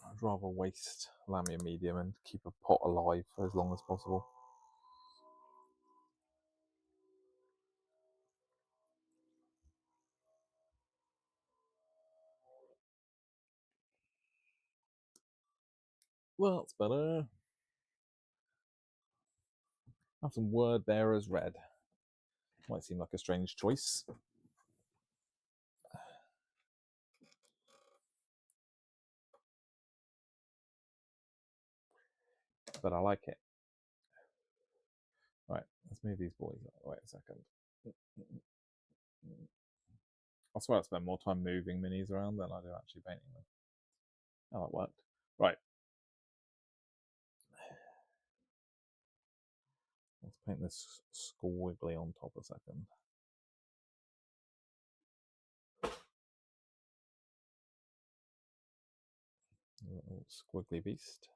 I'd rather waste Lamier medium and keep a pot alive for as long as possible. Well, that's better. Have some word bearers red. Might seem like a strange choice. But I like it. Right, let's move these boys up. Wait a second. I swear I spend more time moving minis around than I do actually painting them. Oh, that worked. Right. Let's paint this squiggly on top a second. A little squiggly beast.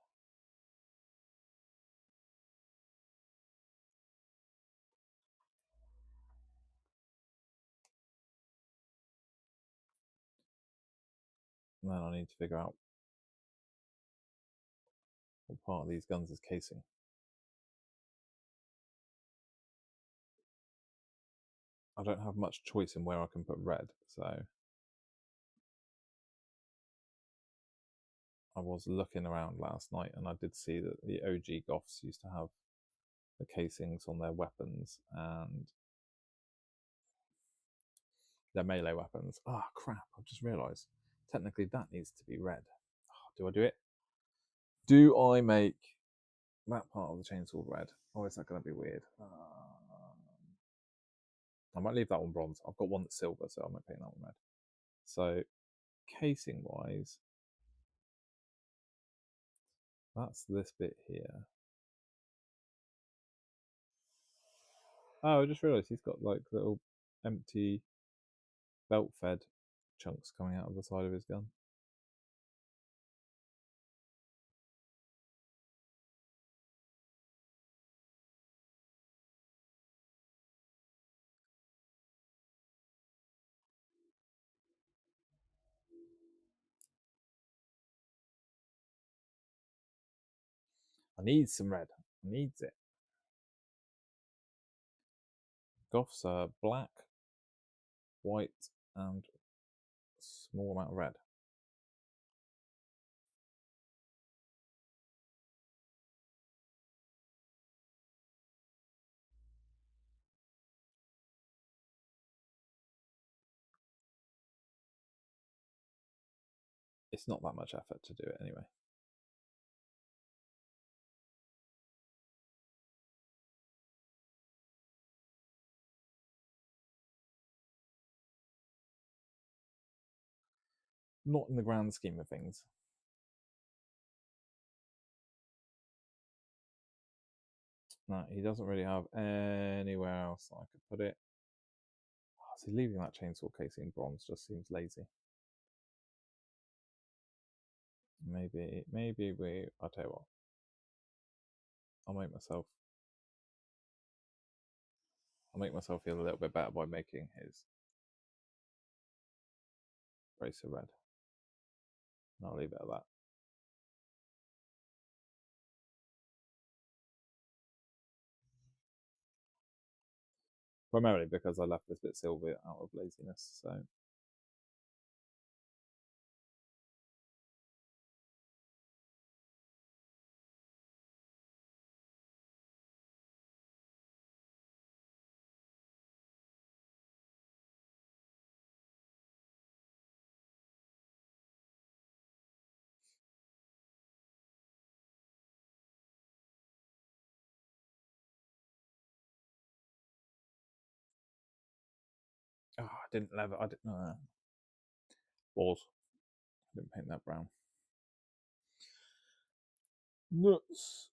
And then I need to figure out what part of these guns is casing. I don't have much choice in where I can put red, so I was looking around last night and I did see that the OG Goths used to have the casings on their weapons and their melee weapons. Ah, crap, I've just realised. Technically that needs to be red. Oh, do I do it? Do I make that part of the chainsaw red? Or is that going to be weird? I might leave that one bronze. I've got one that's silver, so I might paint that one red. So, casing wise, that's this bit here. Oh, I just realised he's got like little empty belt fed chunks coming out of the side of his gun. I need some red. I needs it. Goths are black, white and small amount of red. It's not that much effort to do it anyway. Not in the grand scheme of things. No, he doesn't really have anywhere else I could put it. Oh, so leaving that chainsaw casing in bronze just seems lazy. Maybe I'll tell you what. I'll make myself feel a little bit better by making his bracer red. And I'll leave it at that. Primarily because I left this bit silver out of laziness, so. Oh, I didn't level. I didn't know. Balls. I didn't paint that brown. Nuts.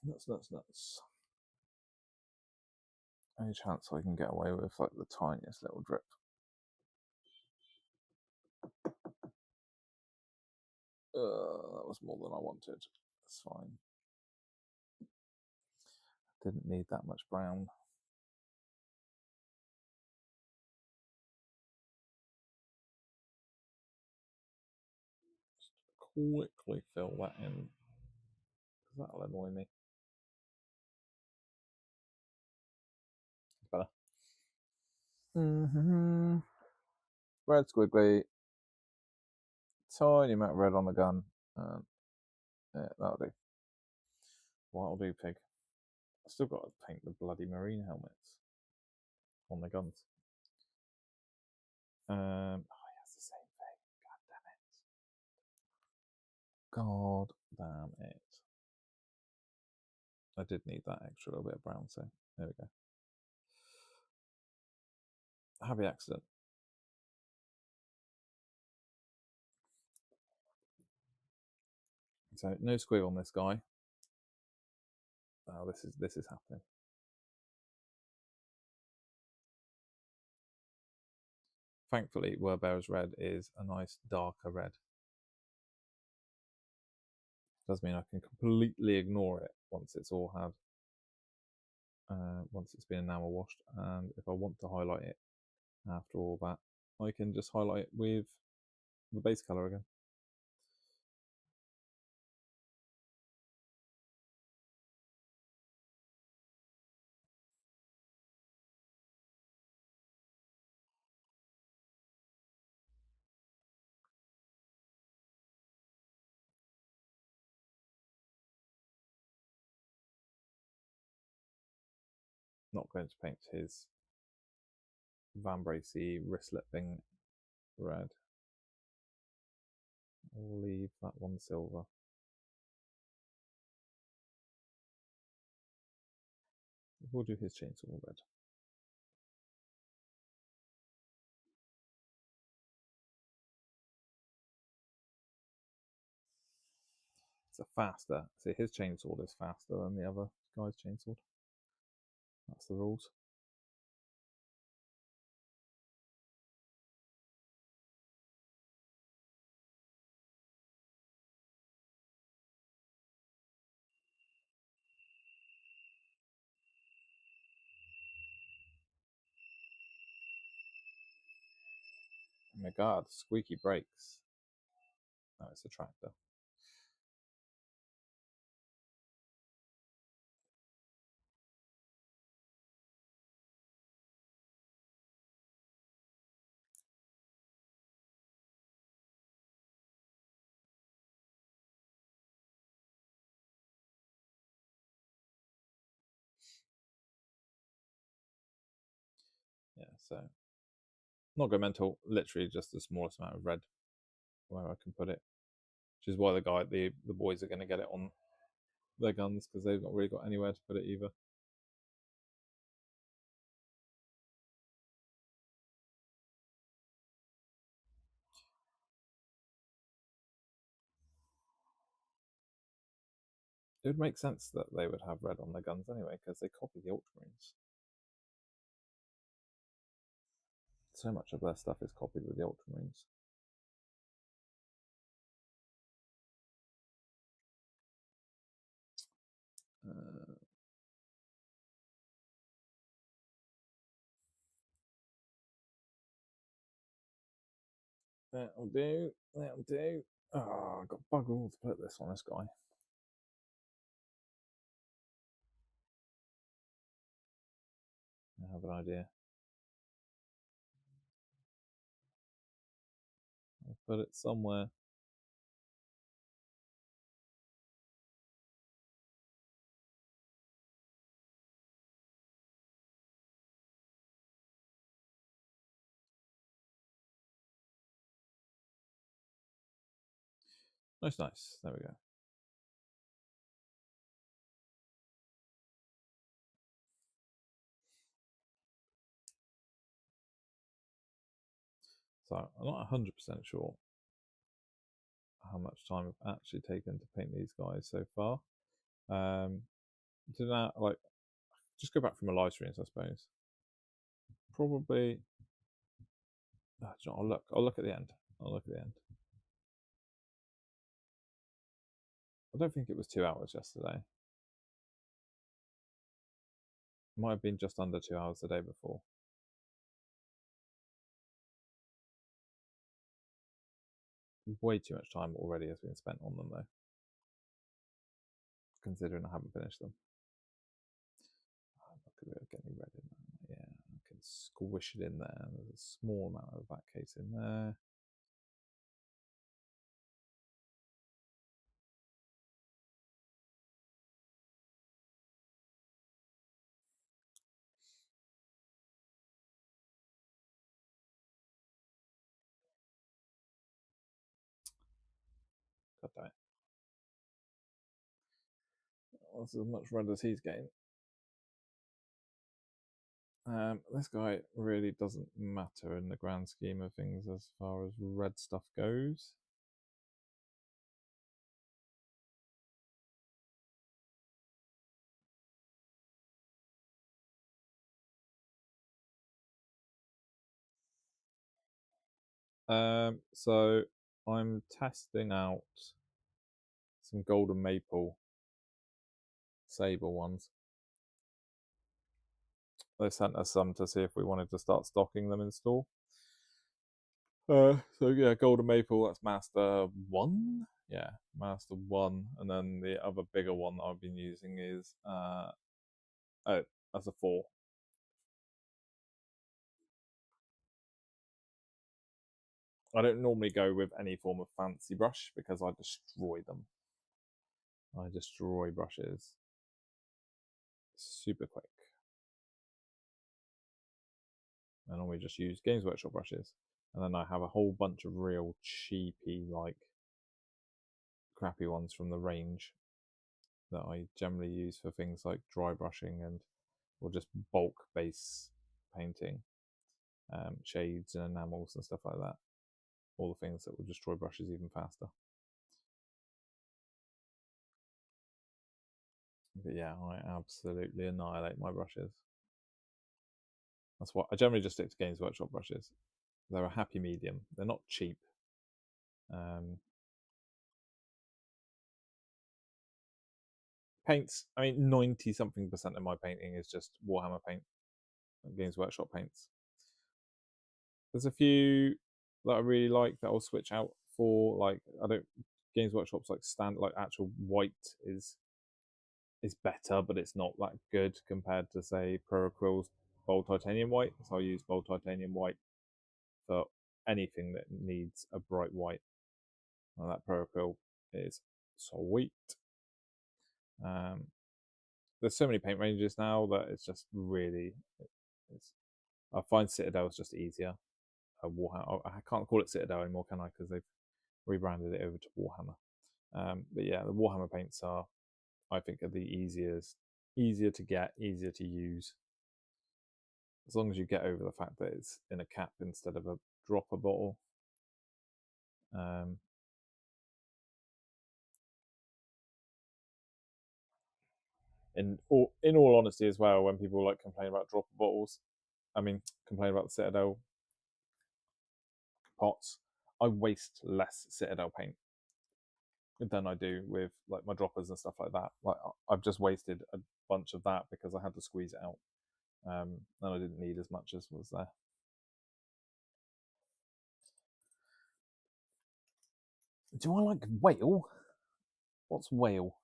Nuts. Any chance I can get away with like the tiniest little drip? That was more than I wanted. That's fine. Didn't need that much brown. Just quickly fill that in, because that'll annoy me. Better. Red squiggly. Tiny amount of red on the gun. Yeah, that'll do. What'll do, pig? I've still got to paint the bloody marine helmets on the guns. Oh, yeah, it's the same thing. God damn it. I did need that extra little bit of brown, so there we go. Happy accident. So no squig on this guy. Oh, this is happening. Thankfully, Werbear's red is a nice darker red. Does mean I can completely ignore it once it's all had, once it's been enamel washed. And if I want to highlight it after all that, I can just highlight it with the base color again. Not going to paint his Van Bracey wristlet thing red. I'll leave that one silver. We'll do his chainsaw red. It's a faster. See, his chainsaw is faster than the other guy's chainsaw. That's the rules. Oh my god, squeaky brakes. No, it's a tractor. Yeah, so not go mental. Literally just the smallest amount of red where I can put it, which is why the boys are going to get it on their guns because they've not really got anywhere to put it either. It would make sense that they would have red on their guns anyway because they copy the Ultramarines. So much of their stuff is copied with the Ultramarines. That'll do. That'll do. Oh, I've got bugger all to put this on this guy. I have an idea. I'll put it somewhere. Nice, nice. There we go. So I'm not 100% sure how much time I've actually taken to paint these guys so far. Did that like just go back from my live streams, I suppose. Probably. I'll look. I'll look at the end. I'll look at the end. I don't think it was 2 hours yesterday. It might have been just under 2 hours the day before. Way too much time already has been spent on them though, considering I haven't finished them. I'm not going to be able to get any red in there. Yeah, I can squish it in there. There's a small amount of that case in there. God damn it. That's as much red as he's getting. This guy really doesn't matter in the grand scheme of things as far as red stuff goes. So I'm testing out some golden maple saber ones. They sent us some to see if we wanted to start stocking them in store. So yeah, golden maple. That's master 1. Yeah, master 1, and then the other bigger one that I've been using is that's a 4. I don't normally go with any form of fancy brush because I destroy them. I destroy brushes super quick. I normally just use Games Workshop brushes, and then I have a whole bunch of real cheapy, like crappy ones from the range that I generally use for things like dry brushing and or just bulk base painting, shades and enamels and stuff like that. All the things that will destroy brushes even faster. But yeah, I absolutely annihilate my brushes. That's why I generally just stick to Games Workshop brushes. They're a happy medium. They're not cheap. Paints, I mean, 90 something percent of my painting is just Warhammer paint, Games Workshop paints. There's a few that I really like that I'll switch out for, like, I don't, Games Workshop's like like actual white is better, but it's not that good compared to say Pro Quill's Bold Titanium White. So I use Bold Titanium White for anything that needs a bright white. And that Pro Quill is sweet. There's so many paint ranges now that it's just really, I find Citadel is just easier. Warhammer. I can't call it Citadel anymore, can I? Because they've rebranded it over to Warhammer. But yeah, the Warhammer paints are, I think, are the easier to get, easier to use. As long as you get over the fact that it's in a cap instead of a dropper bottle. In all honesty, as well, when people like complain about dropper bottles, complain about the Citadel pots, I waste less Citadel paint than I do with like my droppers and stuff like that. Like I've just wasted a bunch of that because I had to squeeze it out, and I didn't need as much as was there. Do I like whale? What's whale?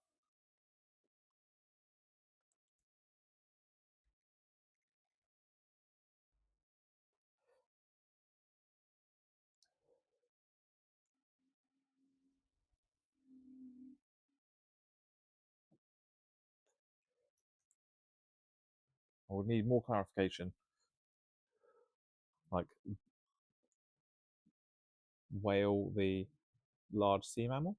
I would need more clarification. Like whale, the large sea mammal?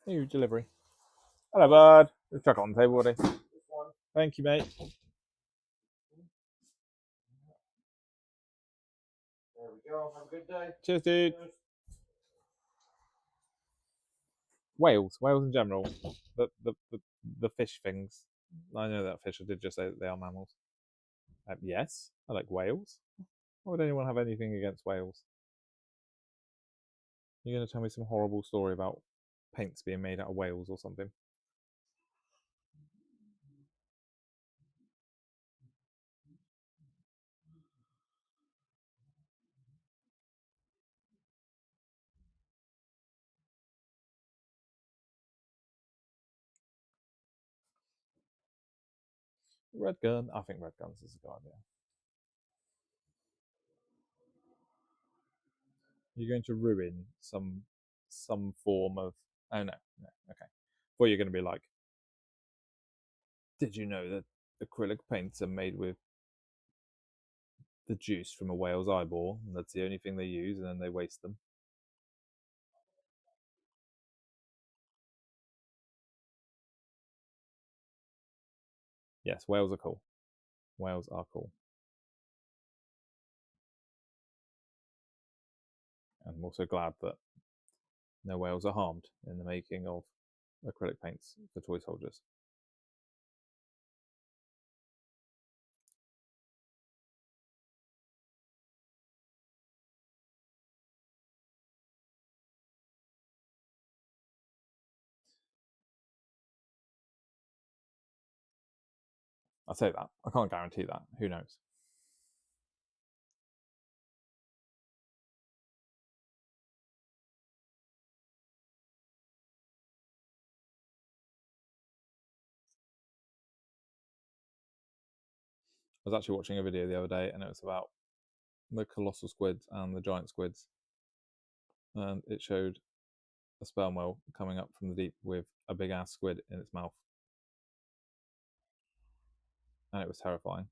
New delivery. Hello, bud. Let's chuck it on the table, buddy. Thank you, mate. There we go. Have a good day. Cheers, dude. Whales in general, the fish things. I know that fish. I did just say that they are mammals. Yes, I like whales. Why would anyone have anything against whales? You're going to tell me some horrible story about paints being made out of whales or something? Red gun. I think red guns is a good idea. You're going to ruin some form of. Oh no, okay. Well, you're going to be like, did you know that acrylic paints are made with the juice from a whale's eyeball, and that's the only thing they use, and then they waste them? Yes, whales are cool. Whales are cool. And I'm also glad that no whales are harmed in the making of acrylic paints for toy soldiers. I say that. I can't guarantee that. Who knows? I was actually watching a video the other day, and it was about the colossal squids and the giant squids, and it showed a sperm whale coming up from the deep with a big ass squid in its mouth, and it was terrifying.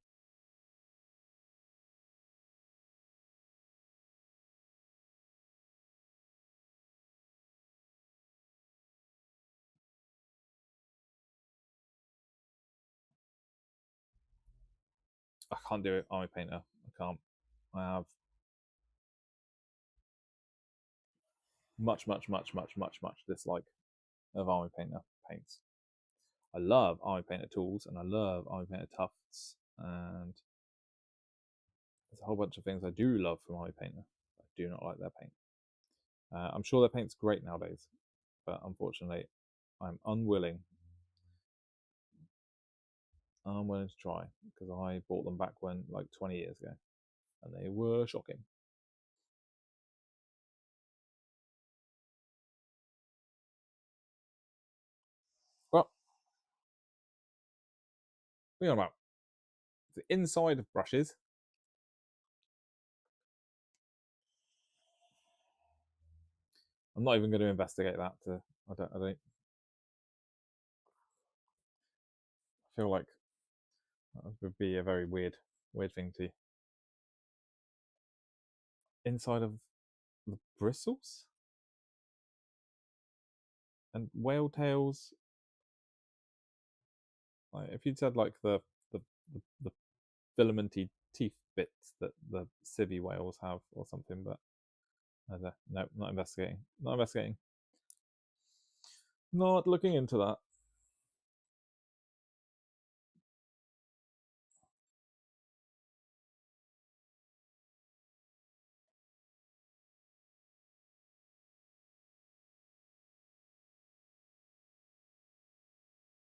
I can't do it. Army painter. I can't. I have much dislike of army painter paints. I love army painter tools, and I love army painter tufts, and there's a whole bunch of things I do love from army painter. I do not like their paint. I'm sure their paint's great nowadays, but unfortunately, I'm unwilling to try, because I bought them back when, like, 20 years ago, and they were shocking. Well, What are you on about? The inside of brushes. I'm not even going to investigate that. I don't feel like that would be a very weird thing to. Inside of the bristles and whale tails. Like if you'd said like the, the filamenty teeth bits that the civvy whales have or something, but no, not investigating. Not investigating. Not looking into that.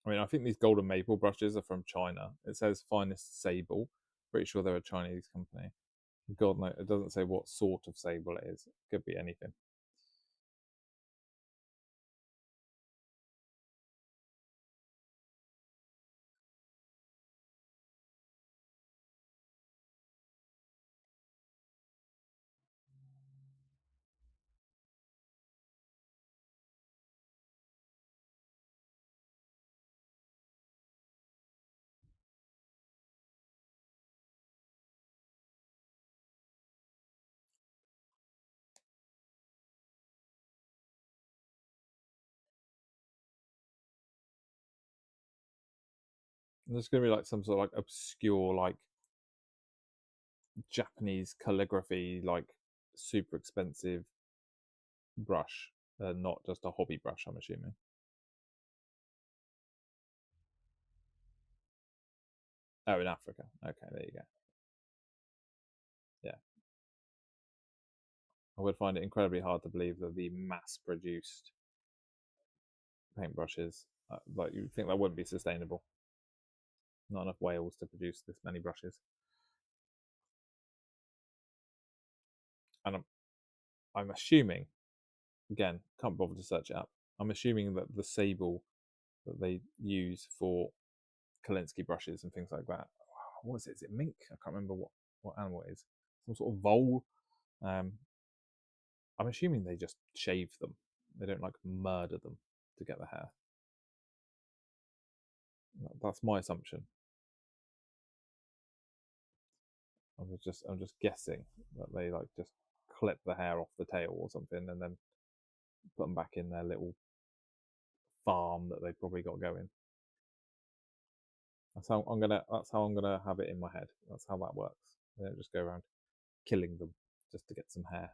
I mean, I think these golden maple brushes are from China. It says finest sable. Pretty sure they're a Chinese company. God no, it doesn't say what sort of sable it is. It could be anything. There's gonna be like some sort of like obscure like Japanese calligraphy, like super expensive brush, not just a hobby brush. I'm assuming. Oh, in Africa. Okay, there you go. Yeah, I would find it incredibly hard to believe that the mass-produced paintbrushes, like you think that wouldn't be sustainable. Not enough whales to produce this many brushes. And I'm assuming, again, can't bother to search it up. I'm assuming that the sable that they use for Kalinsky brushes and things like that. What is it? Is it mink? I can't remember what animal it is. Some sort of vole. I'm assuming they just shave them. They don't like murder them to get the hair. That's my assumption. I'm just guessing that they like just clip the hair off the tail or something and then put them back in their little farm that they've probably got going. That's how I'm gonna have it in my head. That's how that works. They don't just go around killing them just to get some hair.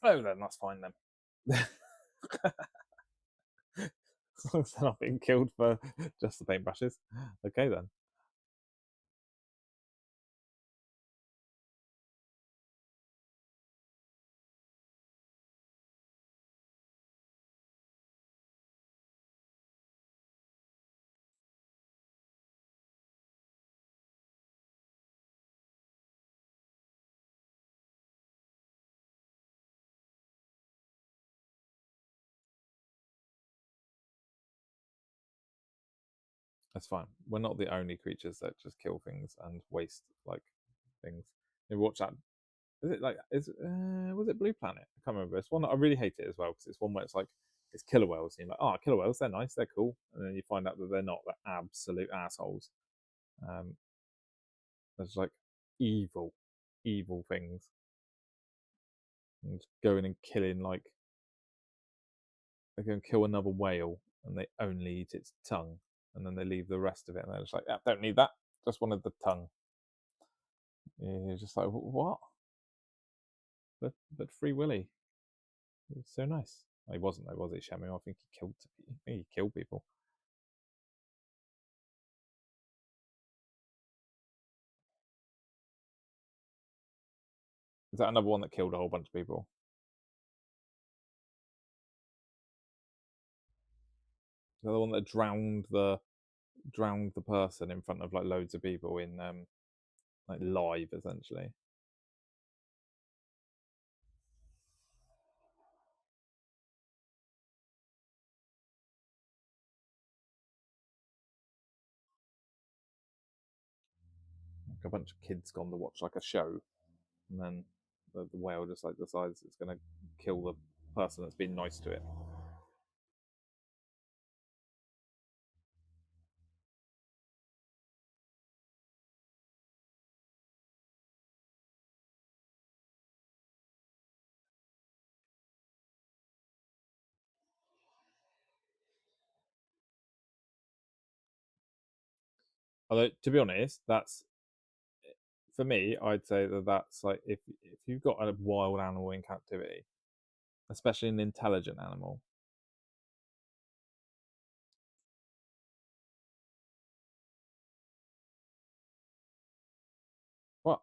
Oh, then that's fine then. As long as they're not being killed for just the paintbrushes. Okay then. That's fine. We're not the only creatures that just kill things and waste like things. You watch that. Is it like is was it Blue Planet? I can't remember. It's one that I really hate it as well because it's one where it's like it's killer whales. And you're like, oh, killer whales, they're nice, they're cool, and then you find out that they're not. They're absolute assholes. Um, there's like evil, evil things, and going and killing like they go and kill another whale and they only eat its tongue and then they leave the rest of it and they're just like, yeah, don't need that. Just wanted the tongue. You're just like, what? But Free Willy. It was so nice. He wasn't though, was he, Shamu? I think he killed people. Is that another one that killed a whole bunch of people? Is that the one that drowned the person in front of like loads of people in like live essentially? Like a bunch of kids gone to watch like a show, and then the whale just like decides it's going to kill the person that's been nice to it. Although to be honest, that's for me. I'd say that that's like if you've got a wild animal in captivity, especially an intelligent animal. What?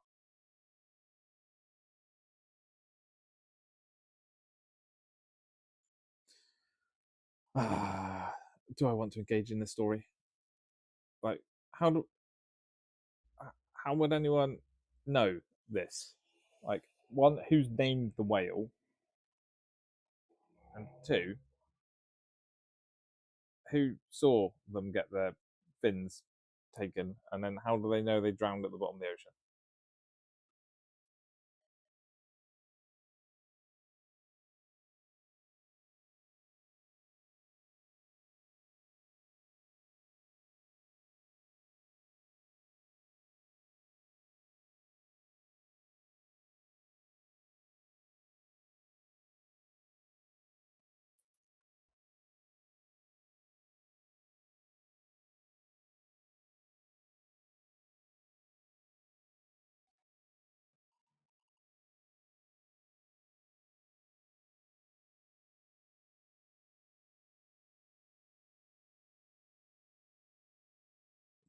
Do I want to engage in this story? Like, how do how would anyone know this? Like, one, who's named the whale, and two, who saw them get their fins taken, and then how do they know they drowned at the bottom of the ocean?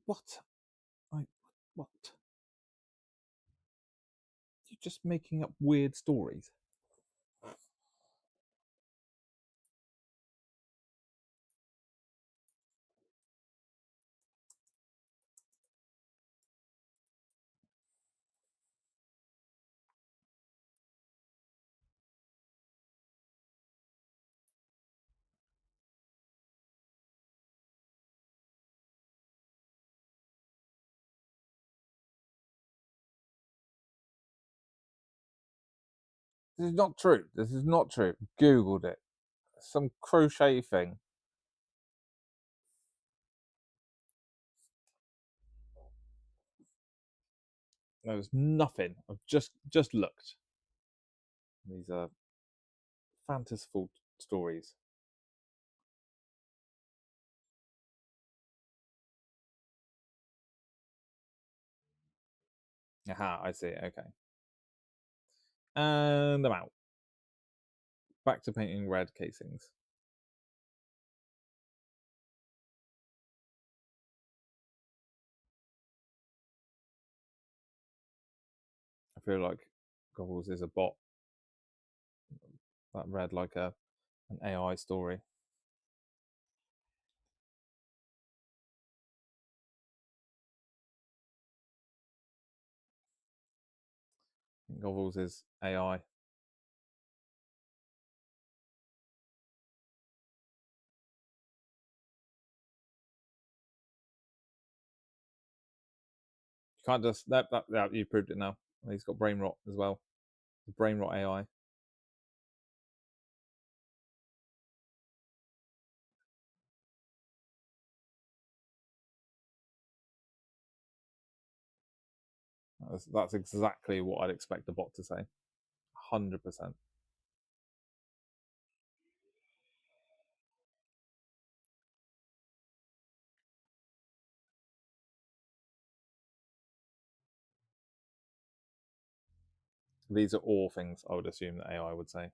What? Like, what? You're just making up weird stories. This is not true. This is not true. Googled it. Some crochet thing. There's nothing. I've just looked. These are fanciful stories. Aha, I see. Okay. And I'm out. Back to painting red casings. I feel like Goggles is a bot that read like an AI story. Goggles is AI. You can't just that you proved it now. He's got brain rot as well. Brain rot AI. That's exactly what I'd expect a bot to say. 100%. These are all things I would assume that AI would say.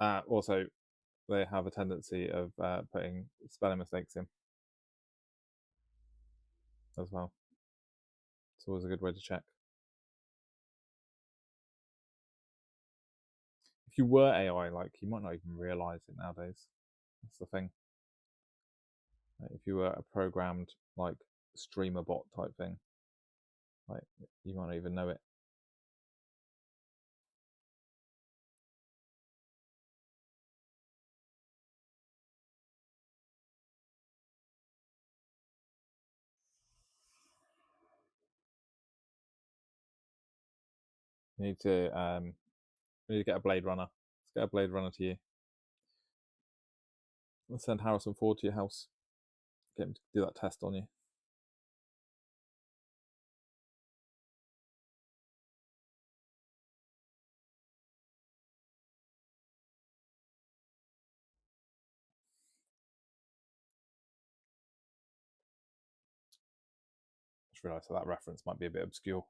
Also, they have a tendency of putting spelling mistakes in as well. It's always a good way to check. If you were AI, like, you might not even realize it nowadays. That's the thing. If you were a programmed, like, streamer bot type thing, like, you might not even know it. You need to get a Blade Runner. Let's get a Blade Runner to you. Let's send Harrison Ford to your house. Get him to do that test on you. Just realised that reference might be a bit obscure.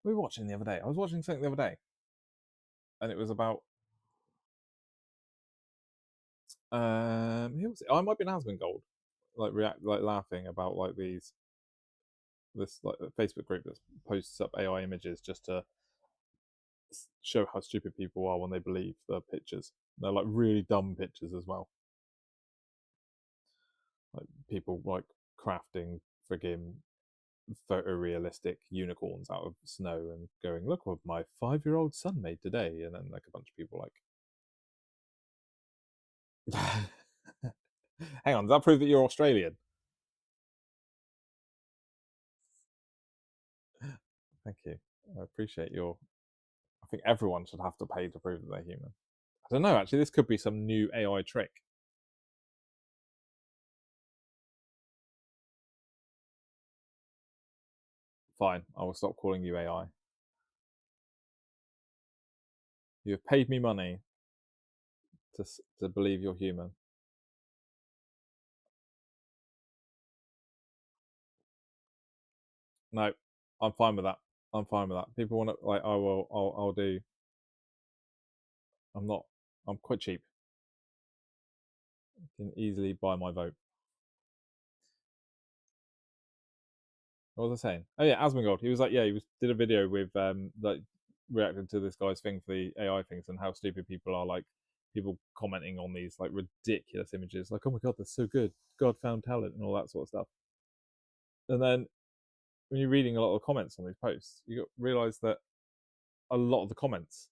We were watching the other day. I was watching something the other day, and it was about who was it? Oh, it might be Asmongold, like laughing about like this like Facebook group that posts up AI images just to show how stupid people are when they believe the pictures. They're like really dumb pictures as well. Like people like crafting friggin' photorealistic unicorns out of snow and going, look what my 5-year-old son made today, and then like a bunch of people like hang on, does that prove that you're Australian? Thank you. I appreciate your I think everyone should have to pay to prove that they're human. I don't know, actually, this could be some new AI trick. Fine, I will stop calling you AI. You have paid me money to believe you're human. No, I'm fine with that. I'm fine with that. People want to like, I will. I'll do. I'm not. I'm quite cheap. You can easily buy my vote. What was I saying? Oh yeah, Asmongold. He was like, yeah, did a video with like reacting to this guy's thing for the AI things and how stupid people are. Like people commenting on these like ridiculous images, like, oh my god, that's so good. God found talent and all that sort of stuff. And then when you're reading a lot of the comments on these posts, you realize that a lot of the comments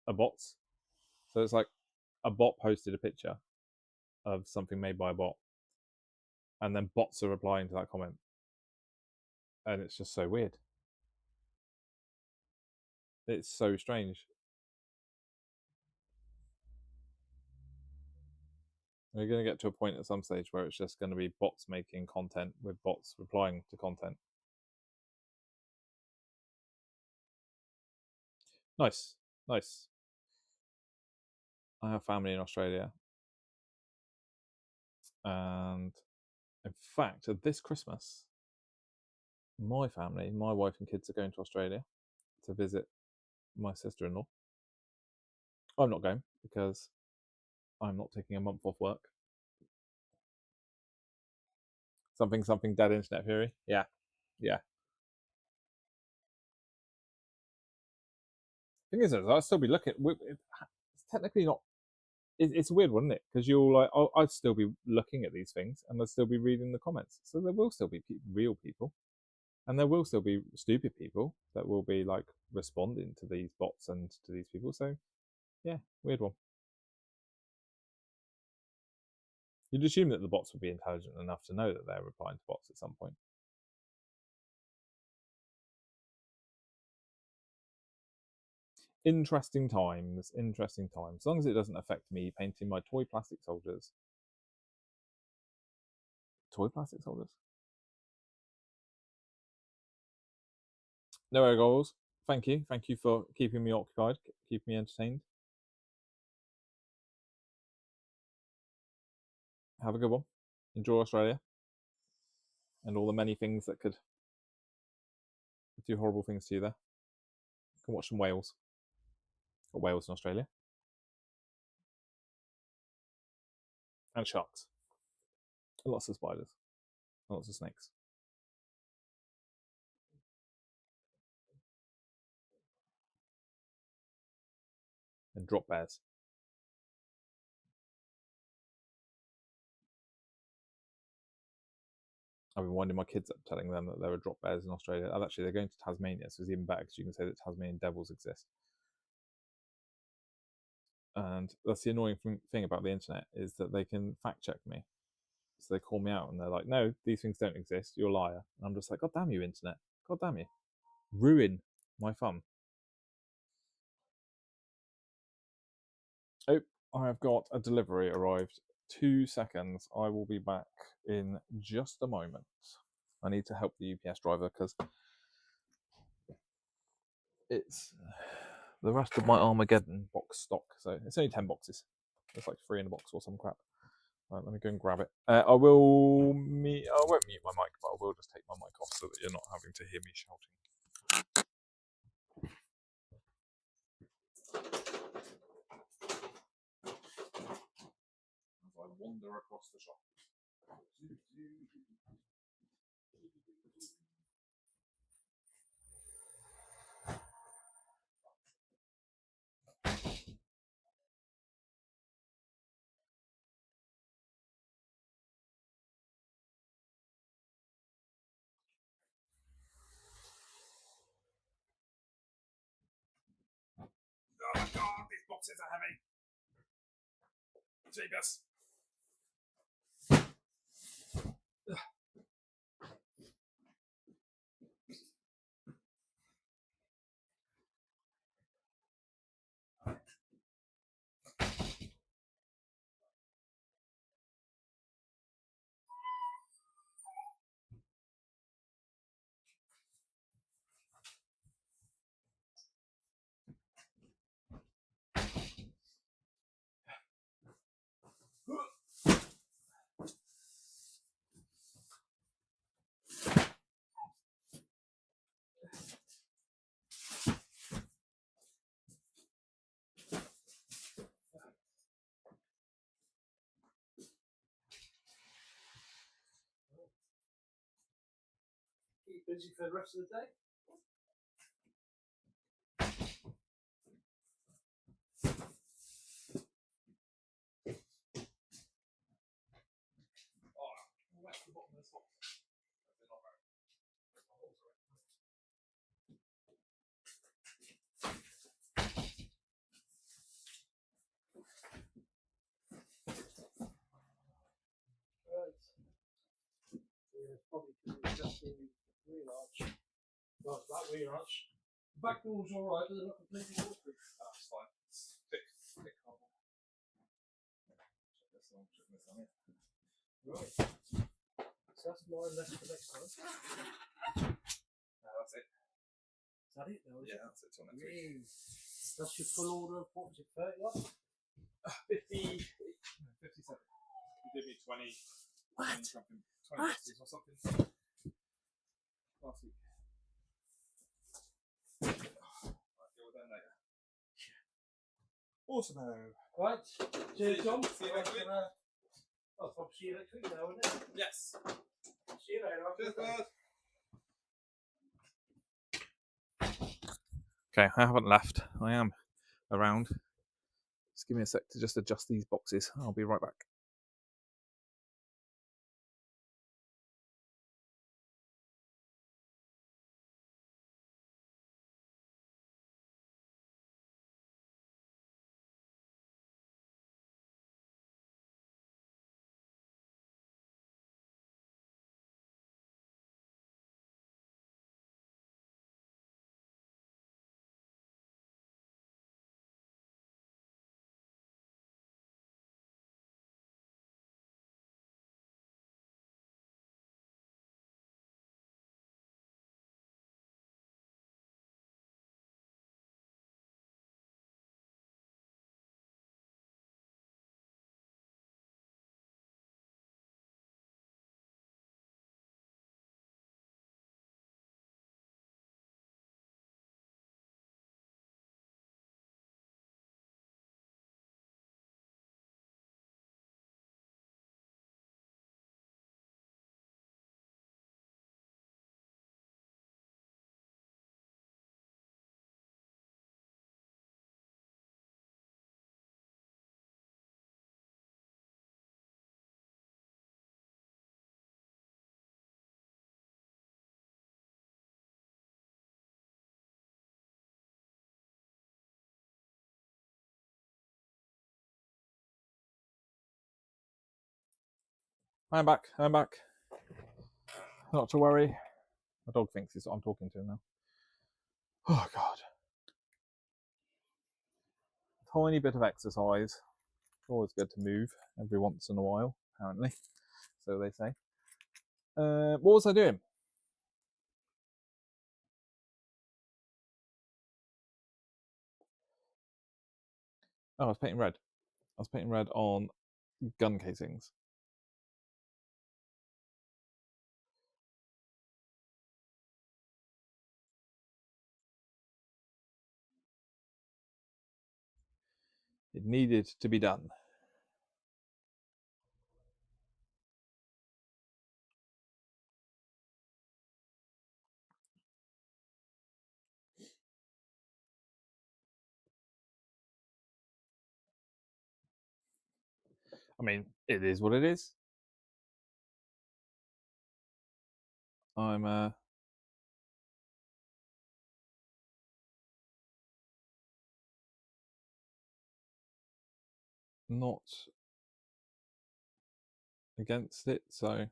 are bots. So it's like a bot posted a picture of something made by a bot, and then bots are replying to that comment, and it's just so weird. It's so strange. We're going to get to a point at some stage where it's just going to be bots making content with bots replying to content. Nice, nice. I have family in Australia, and in fact, this Christmas, my family, my wife and kids, are going to Australia to visit my sister-in-law. I'm not going because I'm not taking a month off work. Something dead internet theory. Yeah, yeah. Thing is, I'll still be looking. It's technically not. It's weird, wouldn't it? Because you'll like, oh, I'd still be looking at these things, and I'd still be reading the comments. So there will still be real people, and there will still be stupid people that will be like responding to these bots and to these people. So yeah, weird one. You'd assume that the bots would be intelligent enough to know that they're replying to bots at some point. Interesting times, interesting times. As long as it doesn't affect me painting my toy plastic soldiers. Toy plastic soldiers? No air goals. Thank you. Thank you for keeping me occupied, keeping me entertained. have a good one. Enjoy Australia and all the many things that could do horrible things to you there. You can watch some whales. Got whales in Australia. And sharks. And lots of spiders. And lots of snakes. And drop bears. I've been winding my kids up telling them that there are drop bears in Australia. Actually, they're going to Tasmania, so it's even better because you can say that Tasmanian devils exist. And that's the annoying thing about the internet, is that they can fact check me. So they call me out and they're like, no, these things don't exist. You're a liar. And I'm just like, God damn you, internet. God damn you. Ruin my fun. Oh, I've got a delivery arrived. 2 seconds. I will be back in just a moment. I need to help the UPS driver because it's the rest of my Armageddon box stock. So it's only 10 boxes. There's like 3 in a box or some crap. Right, let me go and grab it. I won't mute my mic, but I will just take my mic off so that you're not having to hear me shouting. As I wander across the shop. Oh my god, these boxes are heavy. Jesus. Keep busy for the rest of the day. Probably because it's just the wheel arch. Well, it's that wheel arch. The back door's alright, but they're not completely waterproof. That's fine. It's thick cardboard. Check this on it. Right. So that's mine left for next time. That's it. Is that it though? Yeah, that's it till next week. That's your full order of what was it, 30 what? 57. You did me 20. What? 20 What? boxes or something last week. Right, deal with that later. Awesome. Right. Cheers, John. See you next week. I'll probably see you next week now, isn't it? Yes. See you later. Cheers, bud. Okay, I haven't left. I am around. Just give me a sec to just adjust these boxes. I'll be right back. I'm back. I'm back. Not to worry. My dog thinks I'm talking to him now. Oh God. Tiny bit of exercise. Always good to move every once in a while, apparently. So they say. What was I doing? Oh, I was painting red. I was painting red on gun casings. It needed to be done. I mean, it is what it is. I'm not against it, so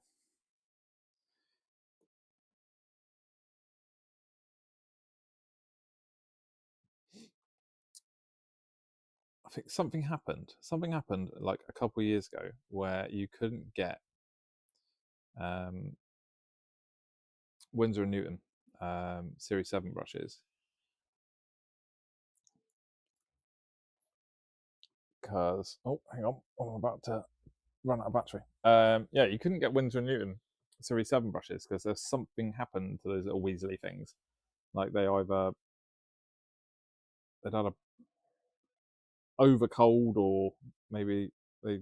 I think something happened. Something happened like a couple of years ago where you couldn't get Winsor and Newton Series 7 brushes because hang on, I'm about to run out of battery. Yeah, you couldn't get Winsor and Newton Series 7 brushes because there's something happened to those little Weasley things. Like they'd had a over cold or maybe they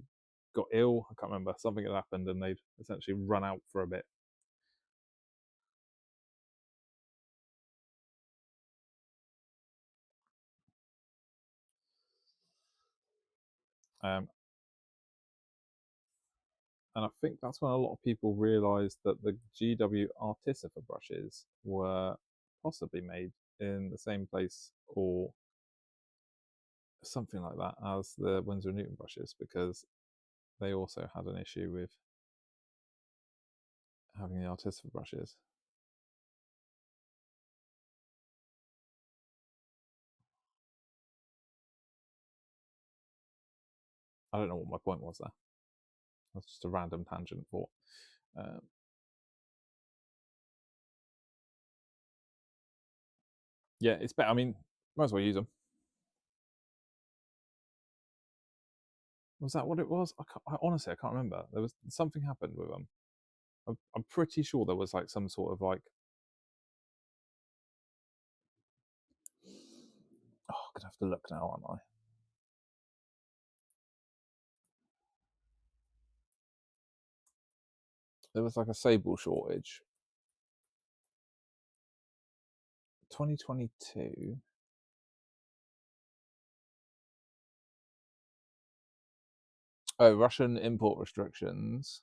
got ill. I can't remember. Something had happened and they'd essentially run out for a bit. Um, and I think that's when a lot of people realised that the GW Artificer brushes were possibly made in the same place or something like that as the Winsor and Newton brushes because they also had an issue with having the Artificer brushes. I don't know what my point was there. That's just a random tangent thought. Yeah, it's better. I mean, might as well use them. Was that what it was? Honestly, I can't remember. There was something happened with them. I'm pretty sure there was like some sort of like. Oh, I'm gonna have to look now, aren't I? There was like a sable shortage. 2022. Oh, Russian import restrictions.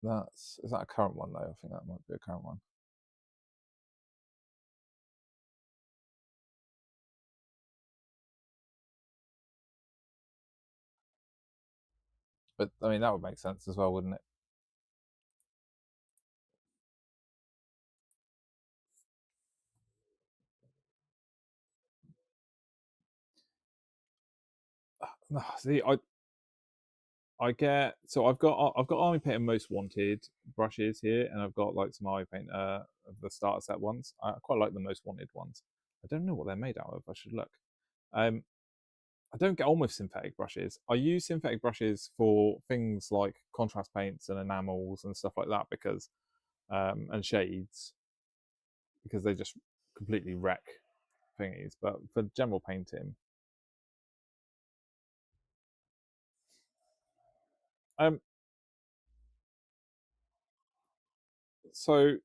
Is that a current one though? I think that might be a current one. But I mean, that would make sense as well, wouldn't it? See, I get so I've got army paint and most wanted brushes here, and I've got like some army paint of the starter set ones. I quite like the most wanted ones. I don't know what they're made out of. I should look. Um, I don't get on with synthetic brushes. I use synthetic brushes for things like contrast paints and enamels and stuff like that because and shades because they just completely wreck thingies. But for general painting, um, so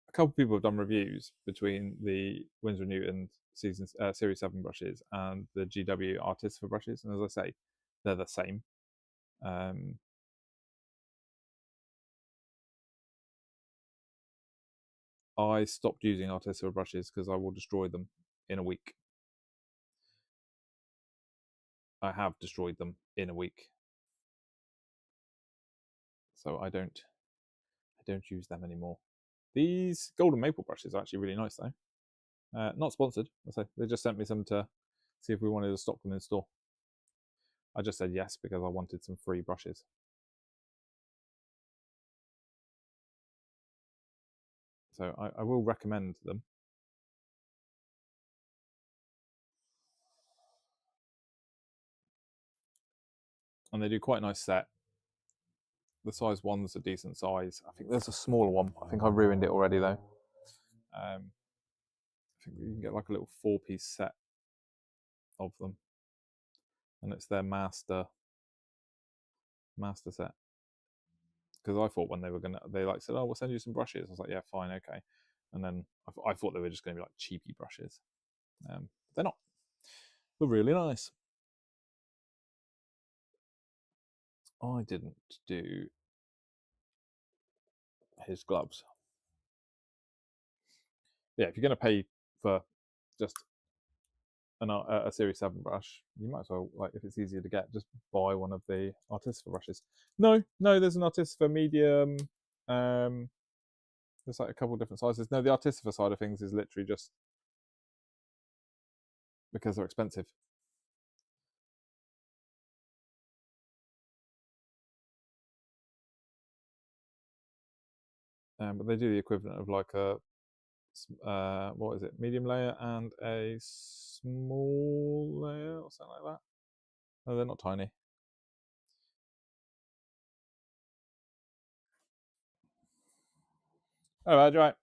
a couple of people have done reviews between the Winsor Newton Series 7 brushes and the GW Artificer brushes, and as I say, they're the same. I stopped using Artificer brushes because I will destroy them in a week. I have destroyed them in a week, so I don't use them anymore. These golden maple brushes are actually really nice though. Not sponsored. They just sent me some to see if we wanted to stock them in store. I just said yes because I wanted some free brushes. So I will recommend them. And they do quite a nice set. The size one's a decent size. I think there's a smaller one. I think I ruined it already though. I think you can get like a little 4-piece set of them, and it's their master set. Because I thought when they like said, "Oh, we'll send you some brushes." I was like, "Yeah, fine, okay." And then I thought they were just going to be like cheapy brushes. They're not. They're really nice. I didn't do his gloves. Yeah, if you're going to pay for just a Series 7 brush, you might as well, like, if it's easier to get, just buy one of the Artificer brushes. No, there's an Artificer medium. There's like a couple of different sizes. No, the Artificer side of things is literally just because they're expensive. But they do the equivalent of like a what is it, medium layer and a small layer or something like that. No, they're not tiny. Oh, that's right.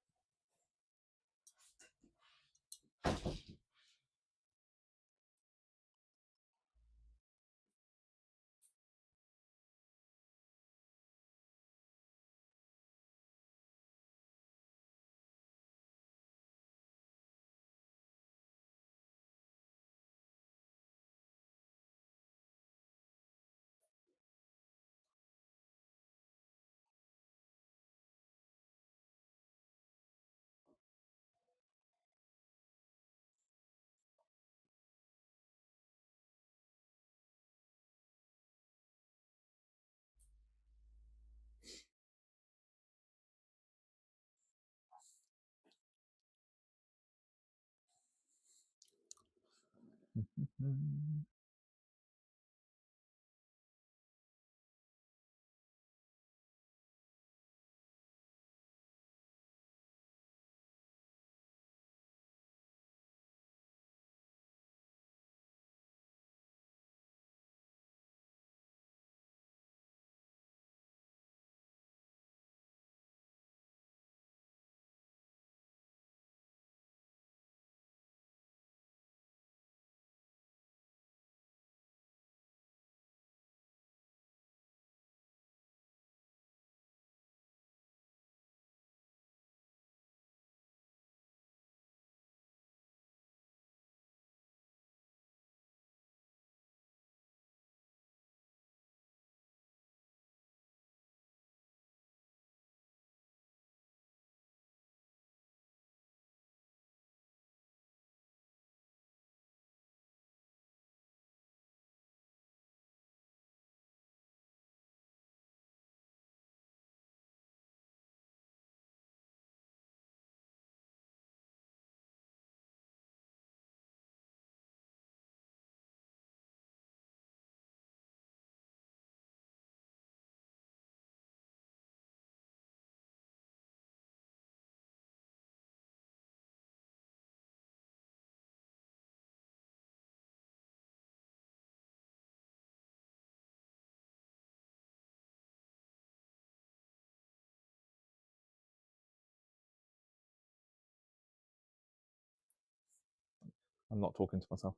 I'm not talking to myself.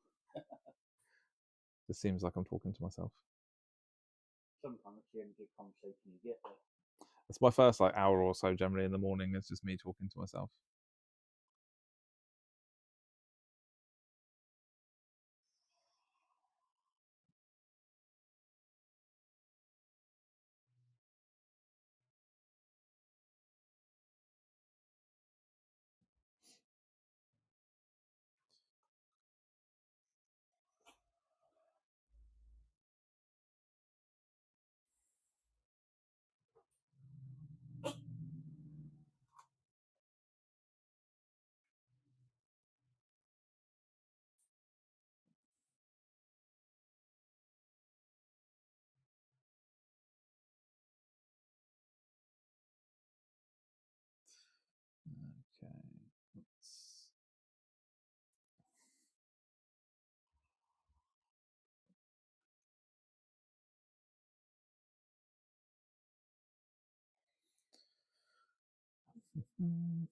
This seems like I'm talking to myself. Sometimes it's the only good conversation you get there. It's my first like hour or so generally in the morning. It's just me talking to myself. Mm.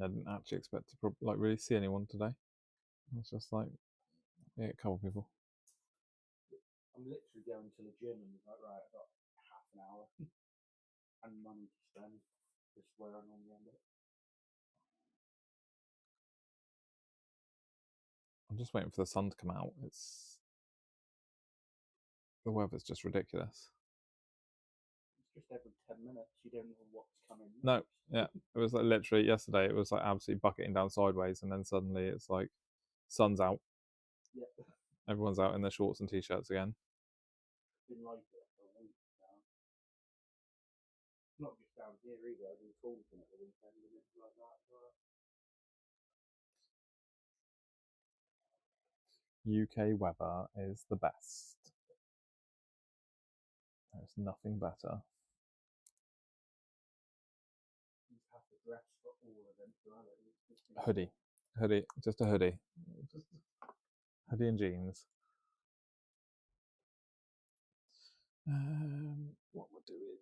I didn't actually expect to like really see anyone today. I was just like, yeah, a couple of people. I'm literally going to the gym and like, right, I've got half an hour and money to spend. Just where I normally end it. I'm just waiting for the sun to come out. The weather's just ridiculous. It's just every 10 minutes. You don't know what's coming. No, yeah, it was like literally yesterday. It was like absolutely bucketing down sideways, and then suddenly it's like sun's out. Yeah. Everyone's out in their shorts and t-shirts again. It's been like it for a week now. Not just down here either. I've been talking at the weekend and it's like that as well. UK weather is the best. There's nothing better. You just have to dress for all eventualities. Hoodie, just a hoodie. Hoodie and jeans. What we're doing.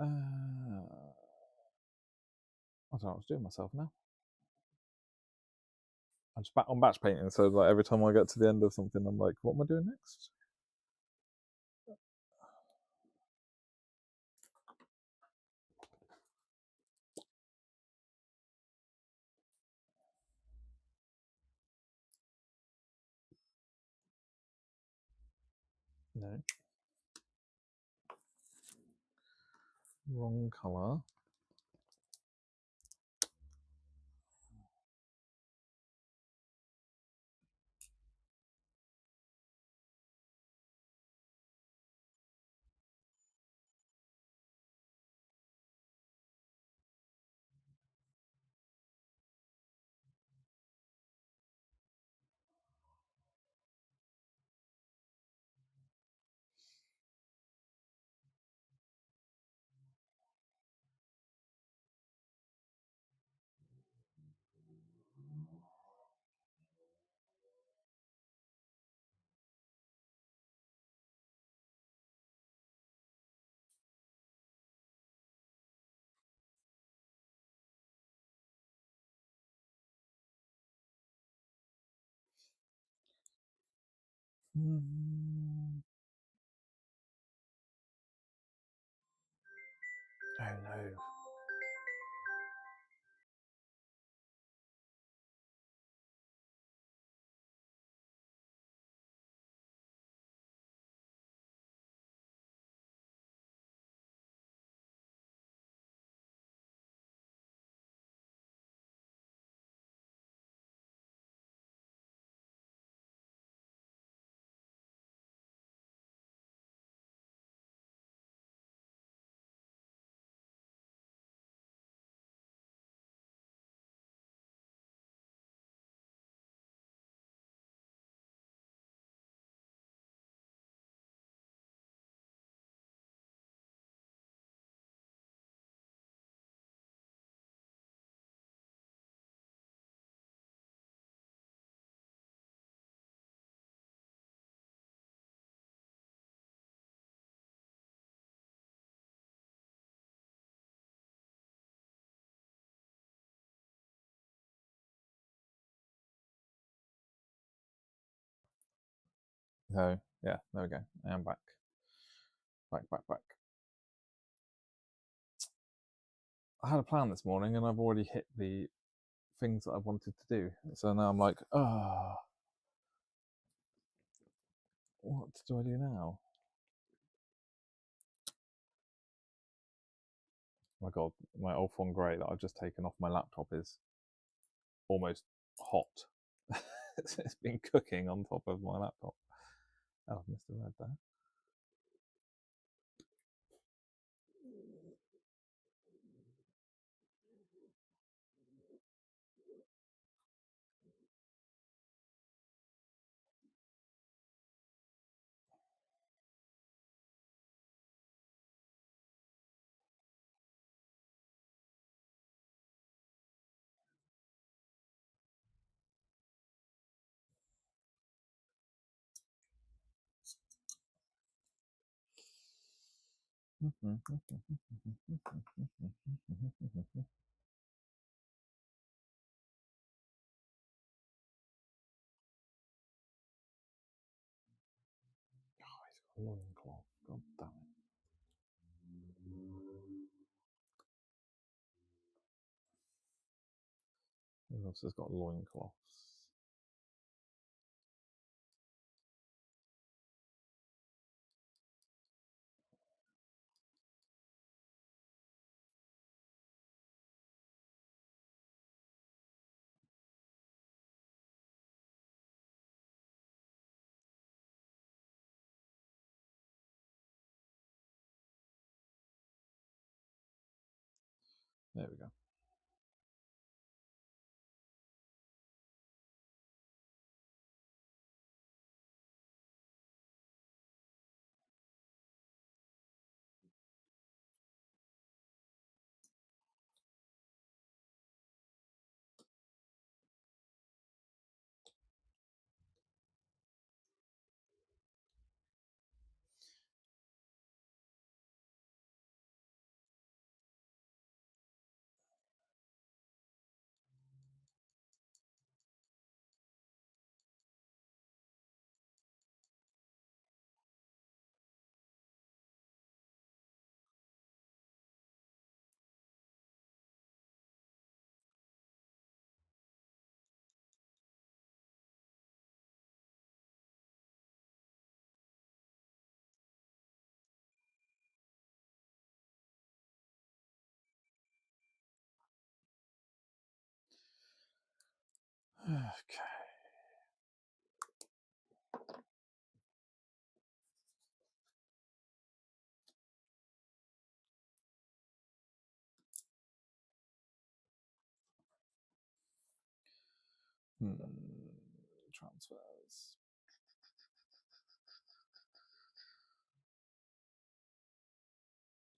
I don't know what to do with myself now. I'm just back on batch painting, so like every time I get to the end of something, I'm like, what am I doing next? No. Wrong colour. Oh no. So yeah, there we go. I am back. Back. I had a plan this morning and I've already hit the things that I wanted to do. So now I'm like, oh, what do I do now? Oh my god, my Ultron Grey that I've just taken off my laptop is almost hot. It's been cooking on top of my laptop. Oh, I've missed a red there. Loincloth. God damn it. Who else has got loincloths? There we go. Okay. Transfers.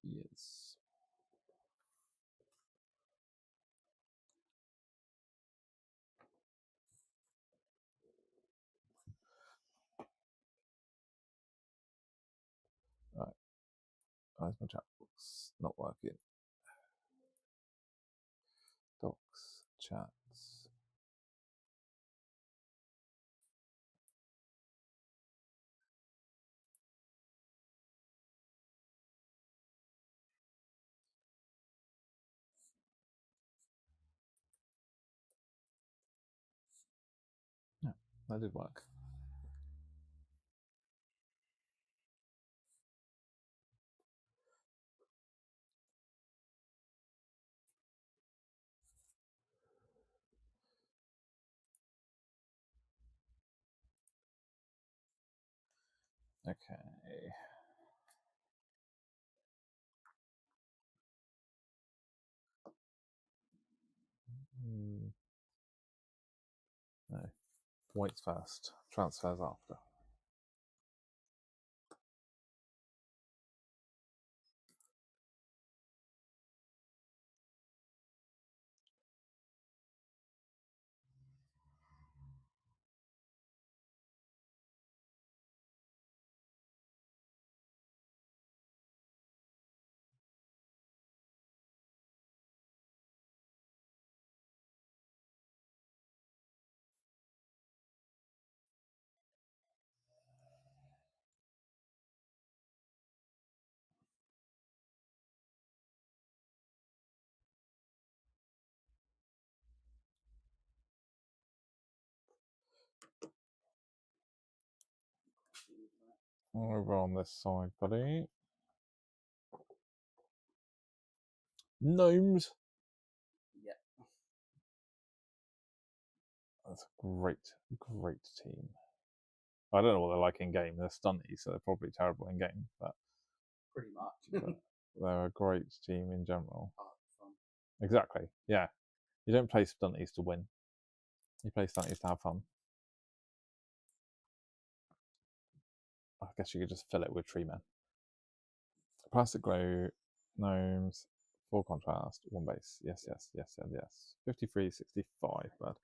Yes. Right. Where's my chat box? Not working. Docs, chats. Yeah, that did work. Okay. No. Whites first, transfers after. Over on this side, buddy. Gnomes. Yeah. That's a great team. I don't know what they're like in game. They're stunty, so they're probably terrible in game, but pretty much. they're a great team in general. Oh, fun. Exactly. Yeah. You don't play stunties to win. You play stunties to have fun. I guess you could just fill it with tree men. Plastic glow, gnomes, 4 contrast, 1 base. Yes, yes, yes, and yes. 53, 65, but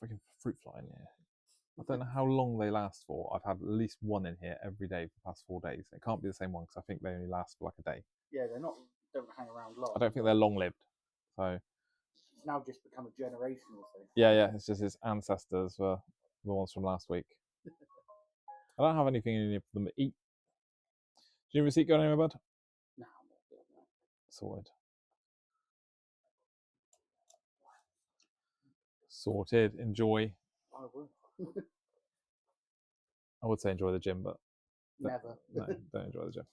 freaking fruit fly in here. I don't know how long they last for. I've had at least one in here every day for the past 4 days. It can't be the same one because I think they only last for like a day. Yeah, don't hang around long. I don't think they're long lived. So it's now just become a generational thing. Yeah, it's just his ancestors were the ones from last week. I don't have anything in for them to eat. Do you have a receipt going anywhere, bud? No, I'm not doing that. Sorted. Sorted. Enjoy. I will. I would say enjoy the gym, but Never. No, don't enjoy the gym.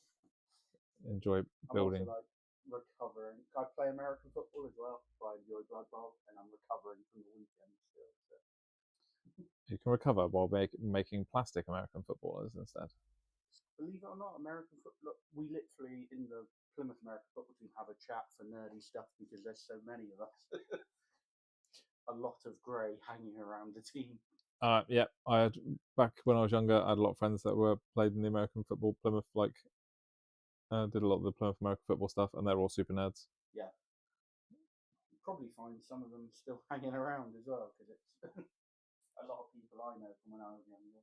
Enjoy building. I'm also like recovering. I play American football as well, so I enjoy Blood Bowl, and I'm recovering from the weekend still. So. You can recover while making plastic American footballers instead. Believe it or not, American football. We literally in the Plymouth American football team have a chat for nerdy stuff because there's so many of us. A lot of grey hanging around the team. Yeah, I had back when I was younger. I had a lot of friends that were played in the American football. Plymouth did a lot of the Plymouth American football stuff, and they're all super nerds. Yeah, you probably find some of them still hanging around as well because it's a lot of people I know from when I was younger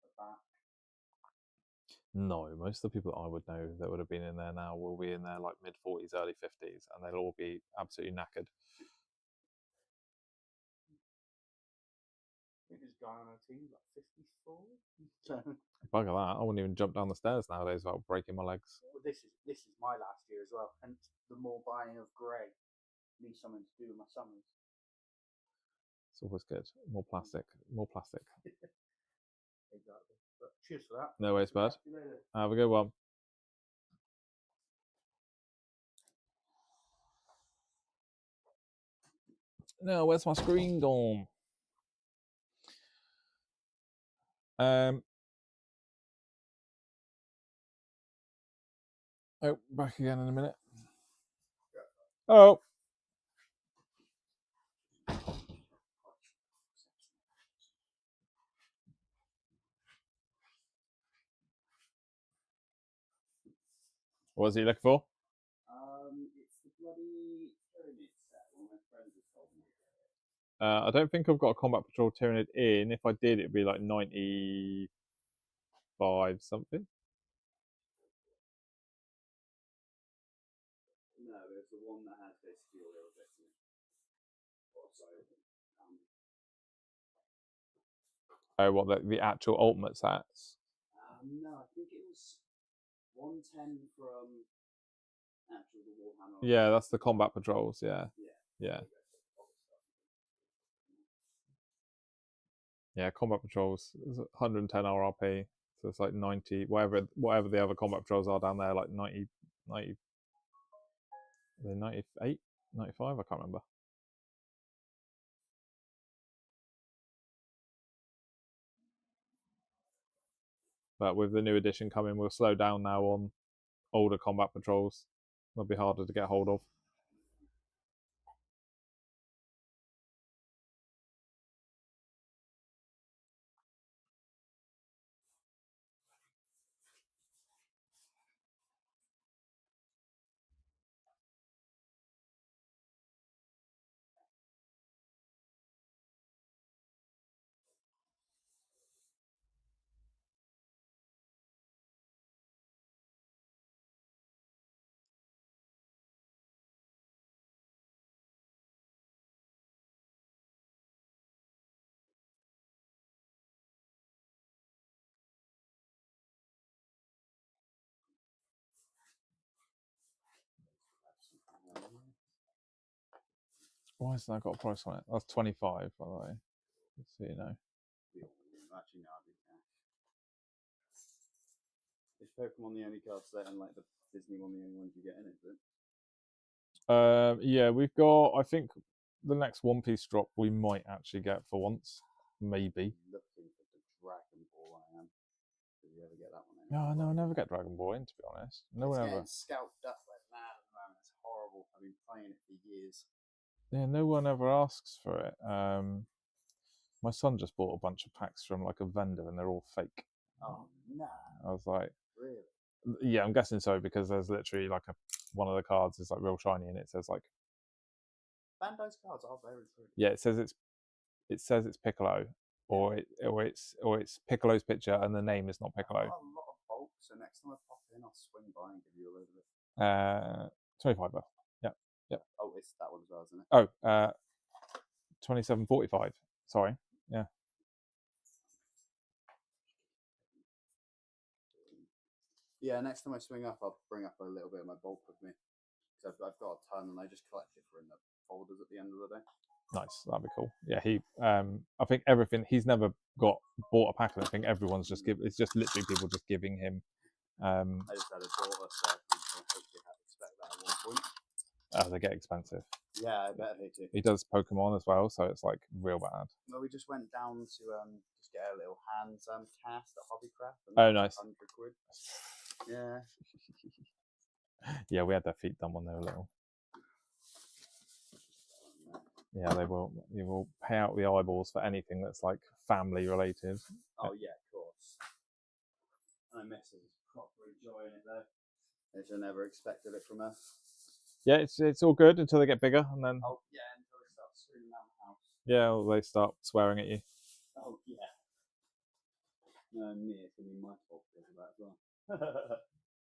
are back. No, most of the people that I would know that would have been in there now will be in their like mid-40s, early 50s, and they'll all be absolutely knackered. I think this guy on our team is like 54. Bugger that! I wouldn't even jump down the stairs nowadays without breaking my legs. Well, this is my last year as well, and the more buying of grey needs something to do with my summers. It's always good. More plastic. More plastic. Exactly. But cheers for that. No worries, bud. Have a good one. No, where's my screen gone? Oh, back again in a minute. Oh. What was he looking for? It's the bloody pyramid set. One of my friends has told me. I don't think I've got a combat patrol Tyranid in. If I did, it'd be like 95 something. No, there's the one that has basically all the other bits in it. Oh, what the actual ultimate sets? No, I think it was 110 from actual the Warhammer. Yeah, that's the combat patrols. Yeah. Yeah, combat patrols is 110 RRP, so it's like 90. Whatever the other combat patrols are down there, like 90. Are they 98, 95? I can't remember. But with the new edition coming, we'll slow down now on older combat patrols. They'll be harder to get hold of. Why hasn't that got a price on it? That's 25, by the way. Just so you know. Actually, no, I didn't. Is Pokemon the only card set and like the Disney one the only ones you get in it? Is it? Yeah, we've got. I think the next One Piece drop we might actually get for once, maybe. Looking for the Dragon Ball. I am. Did you ever get that one? No, I never get Dragon Ball in, to be honest. No one it's ever. getting scalped up like mad at the moment. It's horrible. I've been playing it for years. Yeah, no one ever asks for it. My son just bought a bunch of packs from like a vendor, and they're all fake. Oh no! I was like, Really? yeah, I'm guessing so because there's literally like one of the cards is like real shiny, and it says like Bandai's cards are very pretty. yeah, it says it's Piccolo, or it's Piccolo's picture, and the name is not Piccolo. I've got a lot of bulk, so next time I pop in, I'll swing by and give you a load of it. 25 bucks. Yep. Oh, it's that one as well, isn't it? Oh, 27.45. Sorry. Yeah. Yeah, next time I swing up, I'll bring up a little bit of my bulk with me. Because I've got a ton and I just collect it for in the folders at the end of the day. Nice, that'd be cool. Yeah, I think everything, he's never bought a pack of it. I think everyone's just it's just literally people just giving him. I just had a daughter, so I hopefully have to expect that at one point. Oh, they get expensive. Yeah, I bet they do. He does Pokemon as well, so it's like real bad. Well, we just went down to just get a little hands cast at Hobbycraft. Oh, nice. 100 quid. Yeah. Yeah, we had their feet done when they were little. Yeah, they will. You will pay out the eyeballs for anything that's like family related. Oh yeah, of course. My missus is proper enjoying it though. She never expected it from her. Yeah, it's all good until they get bigger, and then. Oh yeah, until they start screaming around the house. Yeah, or they start swearing at you. Oh yeah. No, me, it's gonna be my fault because of that as well.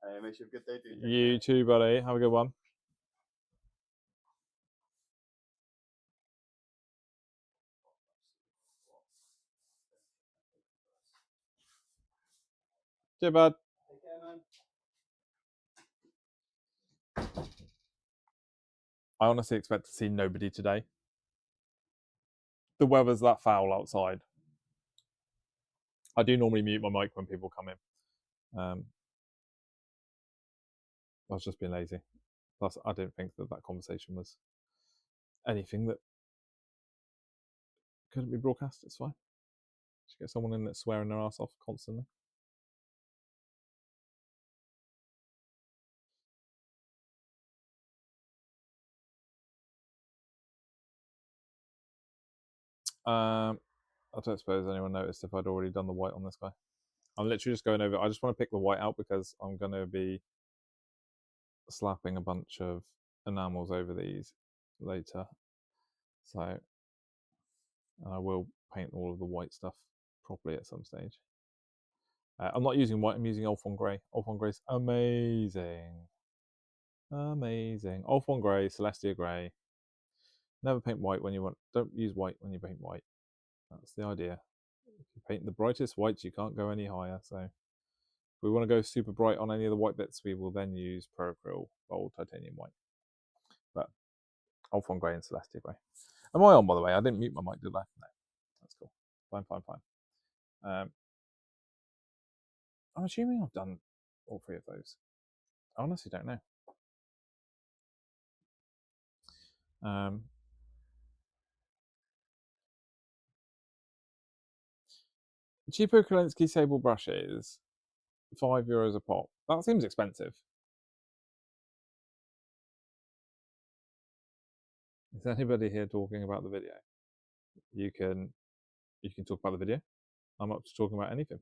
Hey, make sure you have a good day, dude. You too, buddy. Have a good one. See you, bud. Take care, man. I honestly expect to see nobody today. The weather's that foul outside. I do normally mute my mic when people come in. I was just being lazy. Plus, I didn't think that conversation was anything that couldn't be broadcast. It's fine. Just get someone in that's swearing their ass off constantly. I don't suppose anyone noticed if I'd already done the white on this guy. I'm literally just going over. I just want to pick the white out because I'm going to be slapping a bunch of enamels over these later. So, and I will paint all of the white stuff properly at some stage. I'm not using white. I'm using Ulfon Grey. Ulfon Grey's amazing. Amazing. Ulfon Grey, Celestia Grey. Never paint white when you want. Don't use white when you paint white. That's the idea. If you paint the brightest whites, you can't go any higher. So if we want to go super bright on any of the white bits, we will then use Pro-Acryl Bold Titanium White. But Ulfon Grey and Celestia Grey. Am I on, by the way? I didn't mute my mic, did I? No. That's cool. Fine. I'm assuming I've done all three of those. I honestly don't know. Cheapo Kolinsky sable brushes, €5 a pop. That seems expensive. Is anybody here talking about the video? You can talk about the video. I'm up to talking about anything.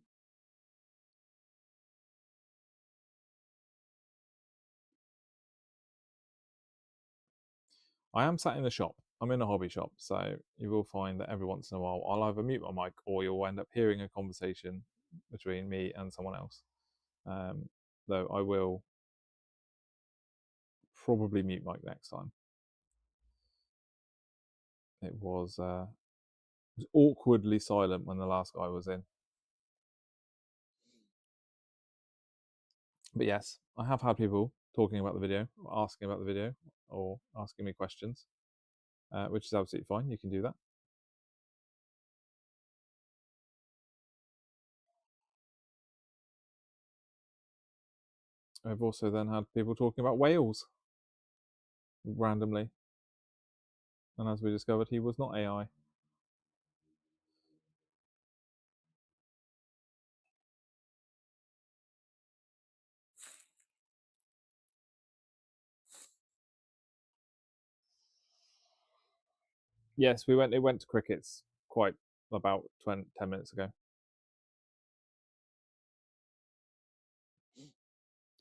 I am sat in the shop. I'm in a hobby shop, so you will find that every once in a while I'll either mute my mic or you'll end up hearing a conversation between me and someone else. Though I will probably mute mic next time. It was awkwardly silent when the last guy was in. But yes, I have had people talking about the video, asking about the video, or asking me questions, which is absolutely fine. You can do that. I've also then had people talking about whales randomly, and as we discovered, he was not AI. Yes, we went. It went to crickets quite about 10 minutes ago.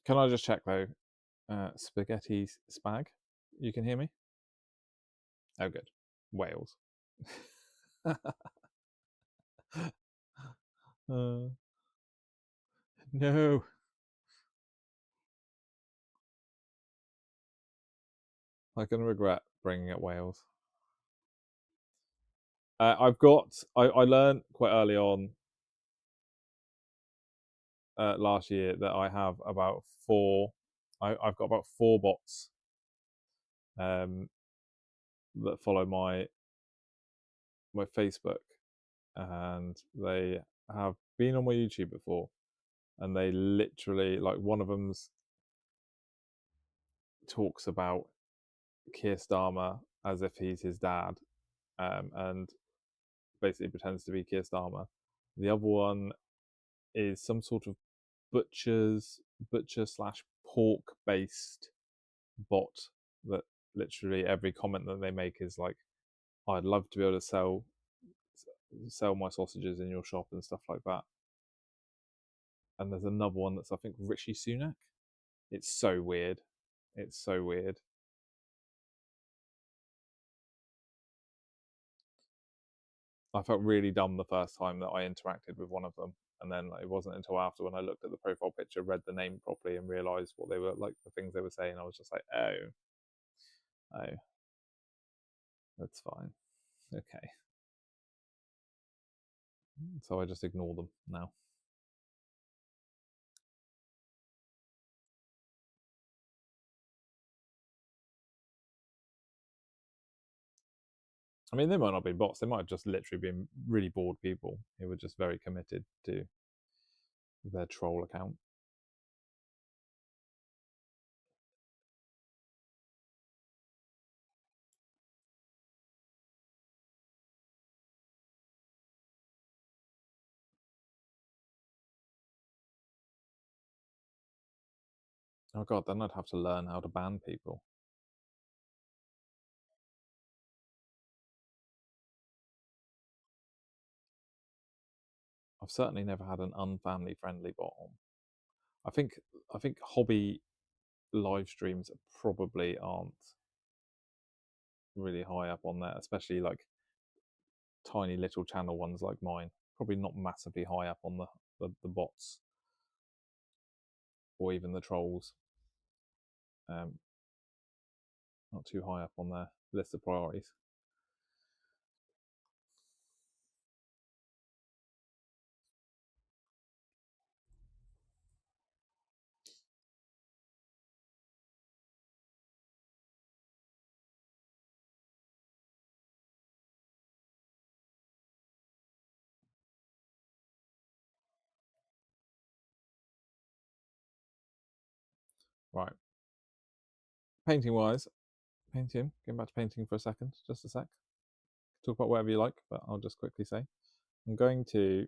Can I just check though? Spaghetti spag. You can hear me? Oh, good. Wales. No. I can regret bringing up Wales. I've got. I learned quite early on last year that I have about four. I've got about four bots um, that follow my Facebook, and they have been on my YouTube before, and they literally like one of them's talks about Keir Starmer as if he's his dad, and basically pretends to be Keir Starmer. The other one is some sort of butcher slash pork based bot that literally every comment that they make is like, I'd love to be able to sell my sausages in your shop and stuff like that. And there's another one that's I think Rishi Sunak. It's so weird. It's so weird. I felt really dumb the first time that I interacted with one of them, and then it wasn't until after when I looked at the profile picture, read the name properly, and realised what they were like, the things they were saying. I was just like, oh, that's fine, okay. So I just ignore them now. I mean, they might not be bots. They might have just literally been really bored people who were just very committed to their troll account. Oh god, then I'd have to learn how to ban people. I've certainly never had an unfamily friendly bot on. I think hobby live streams probably aren't really high up on there, especially like tiny little channel ones like mine. Probably not massively high up on the bots or even the trolls. Not too high up on their list of priorities. Right. Painting wise, getting back to painting for a second, just a sec. Talk about whatever you like, but I'll just quickly say I'm going to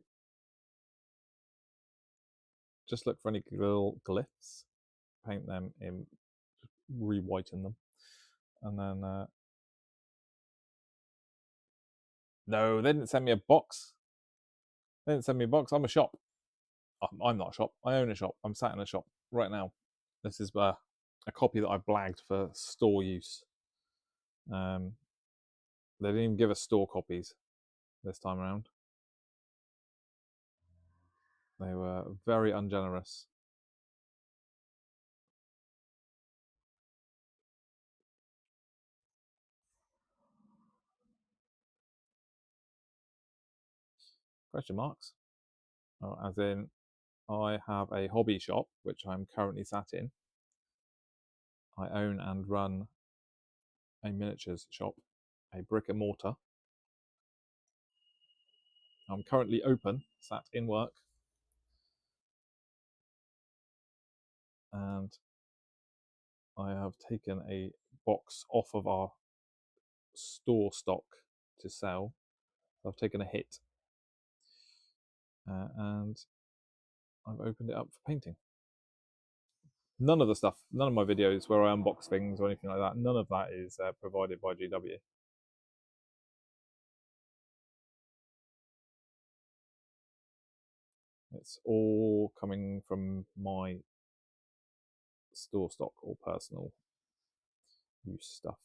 just look for any little glyphs, paint them in, re-whiten them, and then no, they didn't send me a box. They didn't send me a box. I'm a shop. I'm not a shop. I own a shop. I'm sat in a shop right now. This is a copy that I blagged for store use. They didn't even give us store copies this time around. They were very ungenerous. Question marks. Oh, as in, I have a hobby shop, which I'm currently sat in. I own and run a miniatures shop, a brick and mortar. I'm currently open, sat in work. and I have taken a box off of our store stock to sell. I've taken a hit, and I've opened it up for painting. None of the stuff, none of my videos where I unbox things or anything like that, none of that is provided by GW. It's all coming from my store stock or personal use stuff.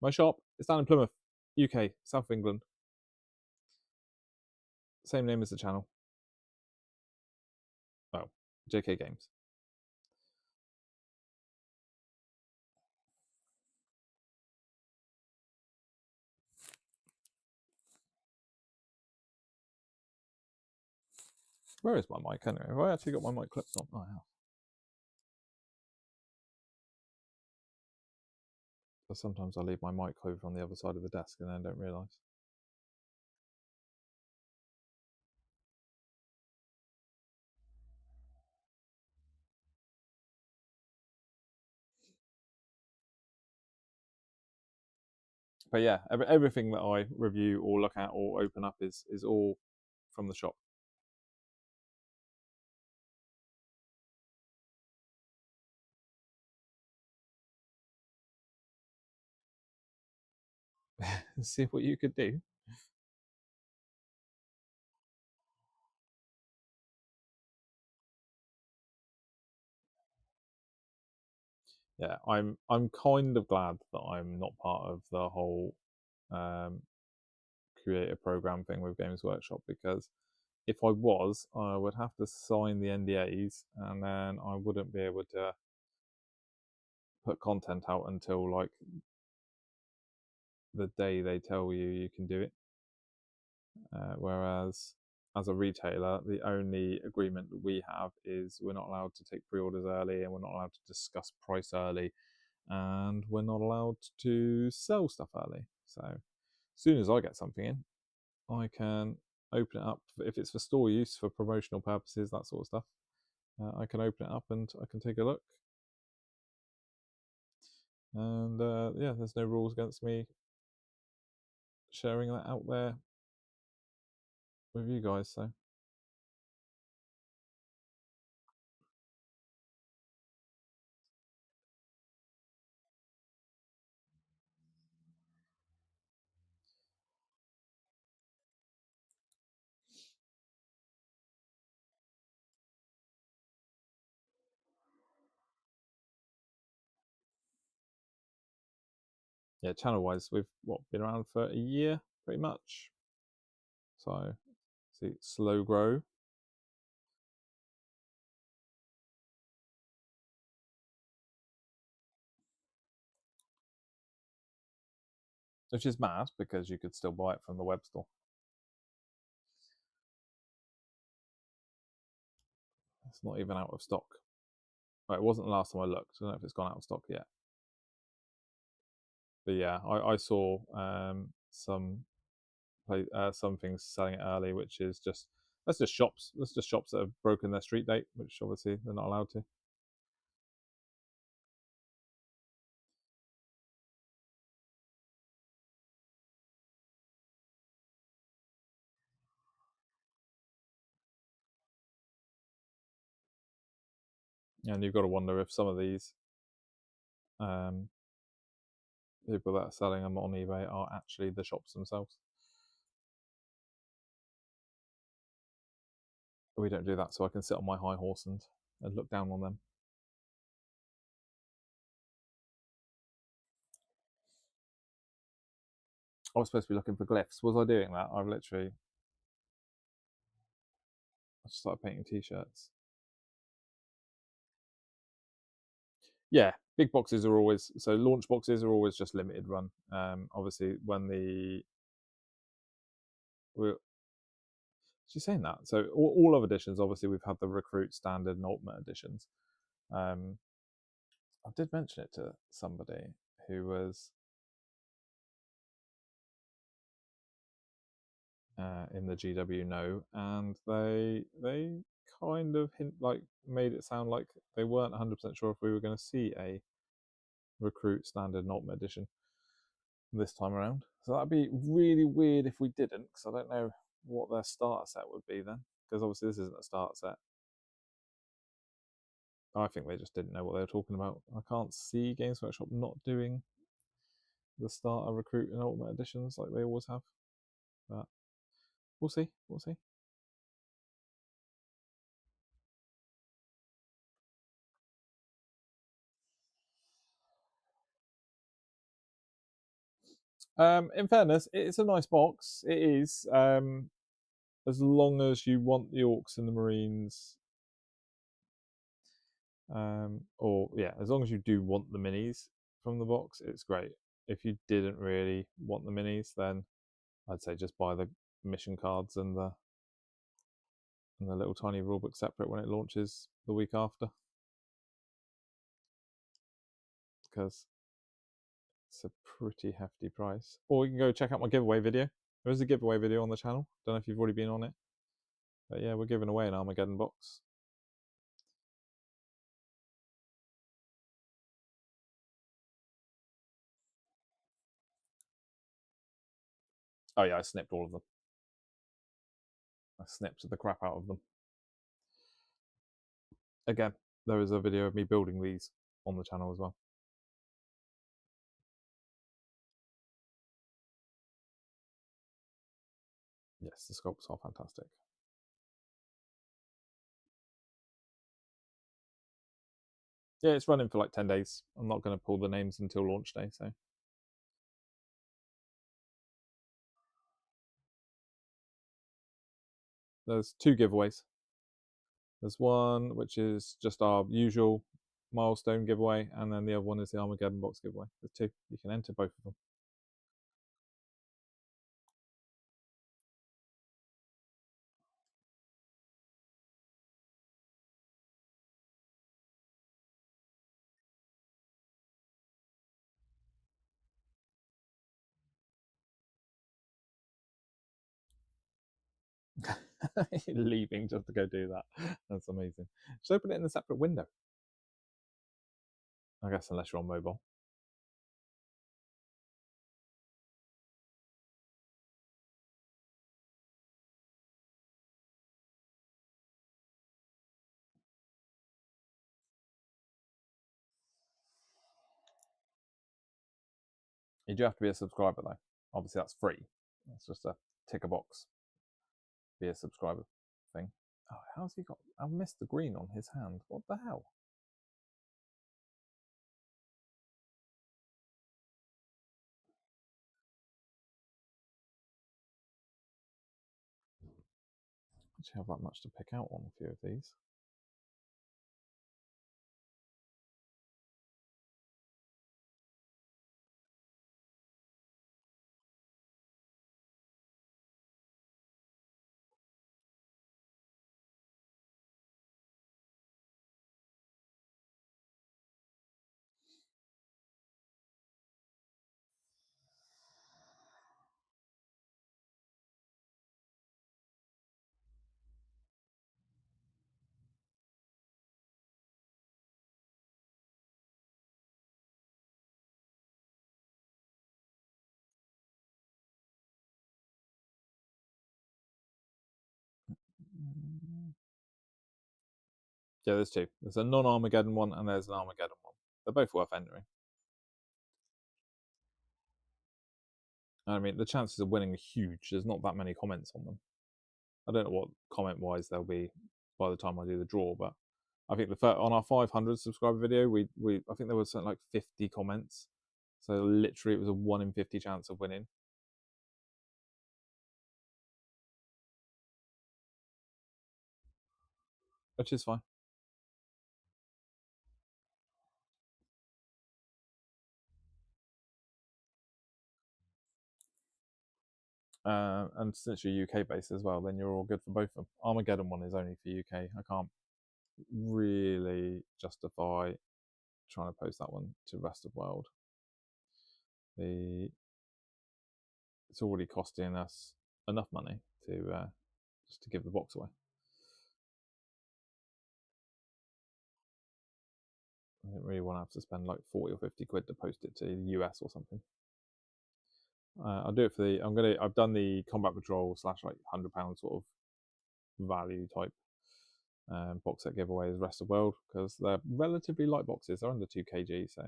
My shop is down in Plymouth, UK, South England. Same name as the channel. Oh, JK Games. Where is my mic anyway? Have I actually got my mic clipped on? Oh, I have. But sometimes I leave my mic over on the other side of the desk and then don't realise. But yeah, everything that I review or look at or open up is all from the shop. See what you could do. Yeah, I'm kind of glad that I'm not part of the whole creator program thing with Games Workshop, because if I was, I would have to sign the NDAs and then I wouldn't be able to put content out until like the day they tell you can do it. Whereas as a retailer, the only agreement that we have is we're not allowed to take pre-orders early, and we're not allowed to discuss price early, and we're not allowed to sell stuff early. So as soon as I get something in, I can open it up. If it's for store use, for promotional purposes, that sort of stuff, I can open it up and I can take a look. And yeah, there's no rules against me sharing that out there with you guys. So yeah, channel wise, we've been around for a year pretty much. So see, slow grow. Which is mad because you could still buy it from the web store. It's not even out of stock. Well, it wasn't the last time I looked. I don't know if it's gone out of stock yet. But yeah, I saw some things selling it early, which is that's just shops that have broken their street date, which obviously they're not allowed to. And you've got to wonder if some of these people that are selling them on eBay are actually the shops themselves. But we don't do that, so I can sit on my high horse and look down on them. I was supposed to be looking for glyphs. Was I doing that? I just started painting t-shirts. Yeah, big boxes are always, so launch boxes are always just limited run. Obviously, when she's saying that. So all of editions, obviously, we've had the recruit, standard, and ultimate editions. I did mention it to somebody who was in the GW know, and they kind of made it sound like they weren't 100% sure if we were going to see a recruit standard and ultimate edition this time around. So that'd be really weird if we didn't, because I don't know what their starter set would be then, because obviously this isn't a starter set. I think they just didn't know what they were talking about. I can't see Games Workshop not doing the starter, recruit, and ultimate editions like they always have, but we'll see. We'll see. In fairness, it's a nice box. It is, as long as you want the Orks and the Marines, or yeah, as long as you do want the minis from the box, it's great. If you didn't really want the minis, then I'd say just buy the mission cards and the little tiny rulebook separate when it launches the week after, because it's a pretty hefty price. Or you can go check out my giveaway video. There is a giveaway video on the channel. Don't know if you've already been on it, but yeah, we're giving away an Armageddon box. Oh yeah, I snipped all of them. I snipped the crap out of them. Again, there is a video of me building these on the channel as well. Yes, the sculpts are fantastic. Yeah, it's running for like 10 days. I'm not going to pull the names until launch day, so. There's 2 giveaways. There's one which is just our usual milestone giveaway, and then the other one is the Armageddon Box giveaway. There's 2. You can enter both of them. Leaving just to go do that. That's amazing. Just open it in a separate window. I guess unless you're on mobile. You do have to be a subscriber though. Obviously that's free. That's just a tick a box. Be a subscriber thing. Oh, how's he got? I've missed the green on his hand. What the hell? Actually have that much to pick out on a few of these. Yeah, there's 2. There's a non-Armageddon one and there's an Armageddon one. They're both worth entering. I mean, the chances of winning are huge. There's not that many comments on them. I don't know what comment-wise they'll be by the time I do the draw, but I think on our 500 subscriber video, we I think there was something like 50 comments. So literally, it was a 1 in 50 chance of winning. Which is fine. And since you're UK based as well, then you're all good for both of them. Armageddon one is only for UK. I can't really justify trying to post that one to the rest of the world. It's already costing us enough money to just to give the box away. I didn't really want to have to spend like 40 or 50 quid to post it to the US or something. I'll do it for the. I've done the combat patrol / like £100 sort of value type box set giveaways rest of the world because they're relatively light boxes. They're under 2 kg, so.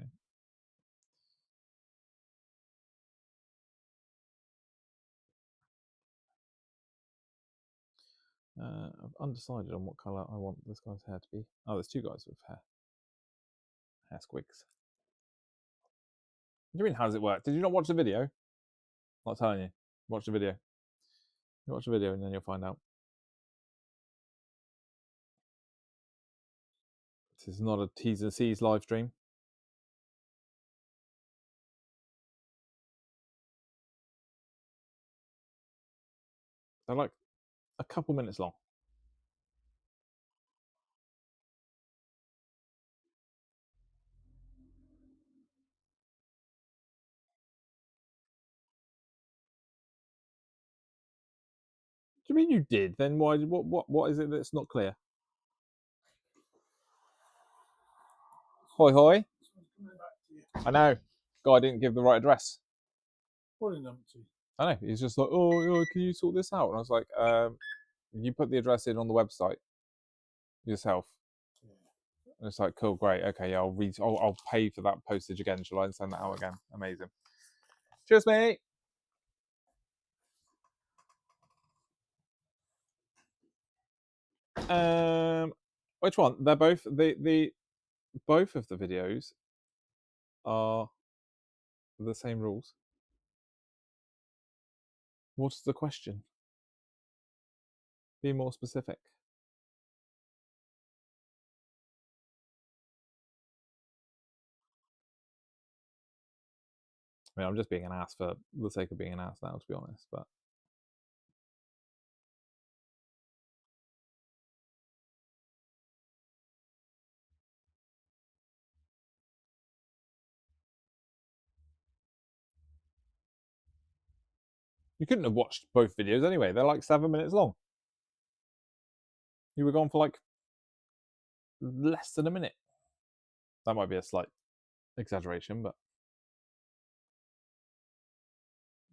I've undecided on what colour I want this guy's hair to be. Oh, there's 2 guys with hair squigs. What do you mean, how does it work? Did you not watch the video? I'm not telling you. Watch the video. You watch the video and then you'll find out. This is not a T's and C's live stream. They're like a couple minutes long. Do you mean you did? Then why? What is it that's not clear? Hoi hoi. I know. Guy didn't give the right address. What an empty. I know. He's just like, oh, can you sort this out? And I was like, you put the address in on the website yourself. Yeah. And it's like, cool, great, okay, yeah, I'll pay for that postage again, shall I, and send that out again? Amazing. Cheers, mate. Which one? They're both both of the videos are the same rules. What's the question? Be more specific. I mean, I'm just being an ass for the sake of being an ass now, to be honest, but. You couldn't have watched both videos anyway. They're like 7 minutes long. You were gone for like less than a minute. That might be a slight exaggeration, but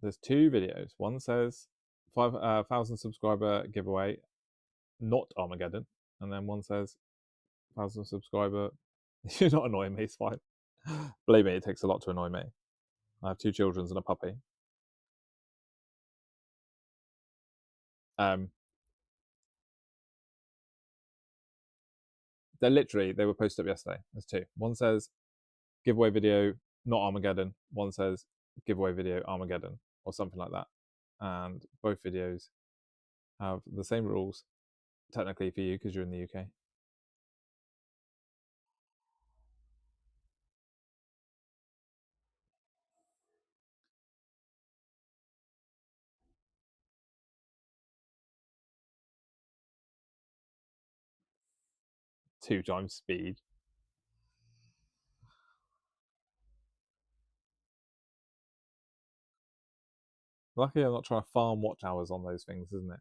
there's 2 videos. One says 5,000 subscriber giveaway, not Armageddon, and then one says 1,000 subscriber. You're not annoying me. It's fine. Believe me, it takes a lot to annoy me. I have 2 children and a puppy. They were posted up yesterday. There's 2. One says giveaway video, not Armageddon. One says giveaway video, Armageddon, or something like that. And both videos have the same rules, technically for you because you're in the UK. Two times speed. Luckily, I'm not trying to farm watch hours on those things, isn't it?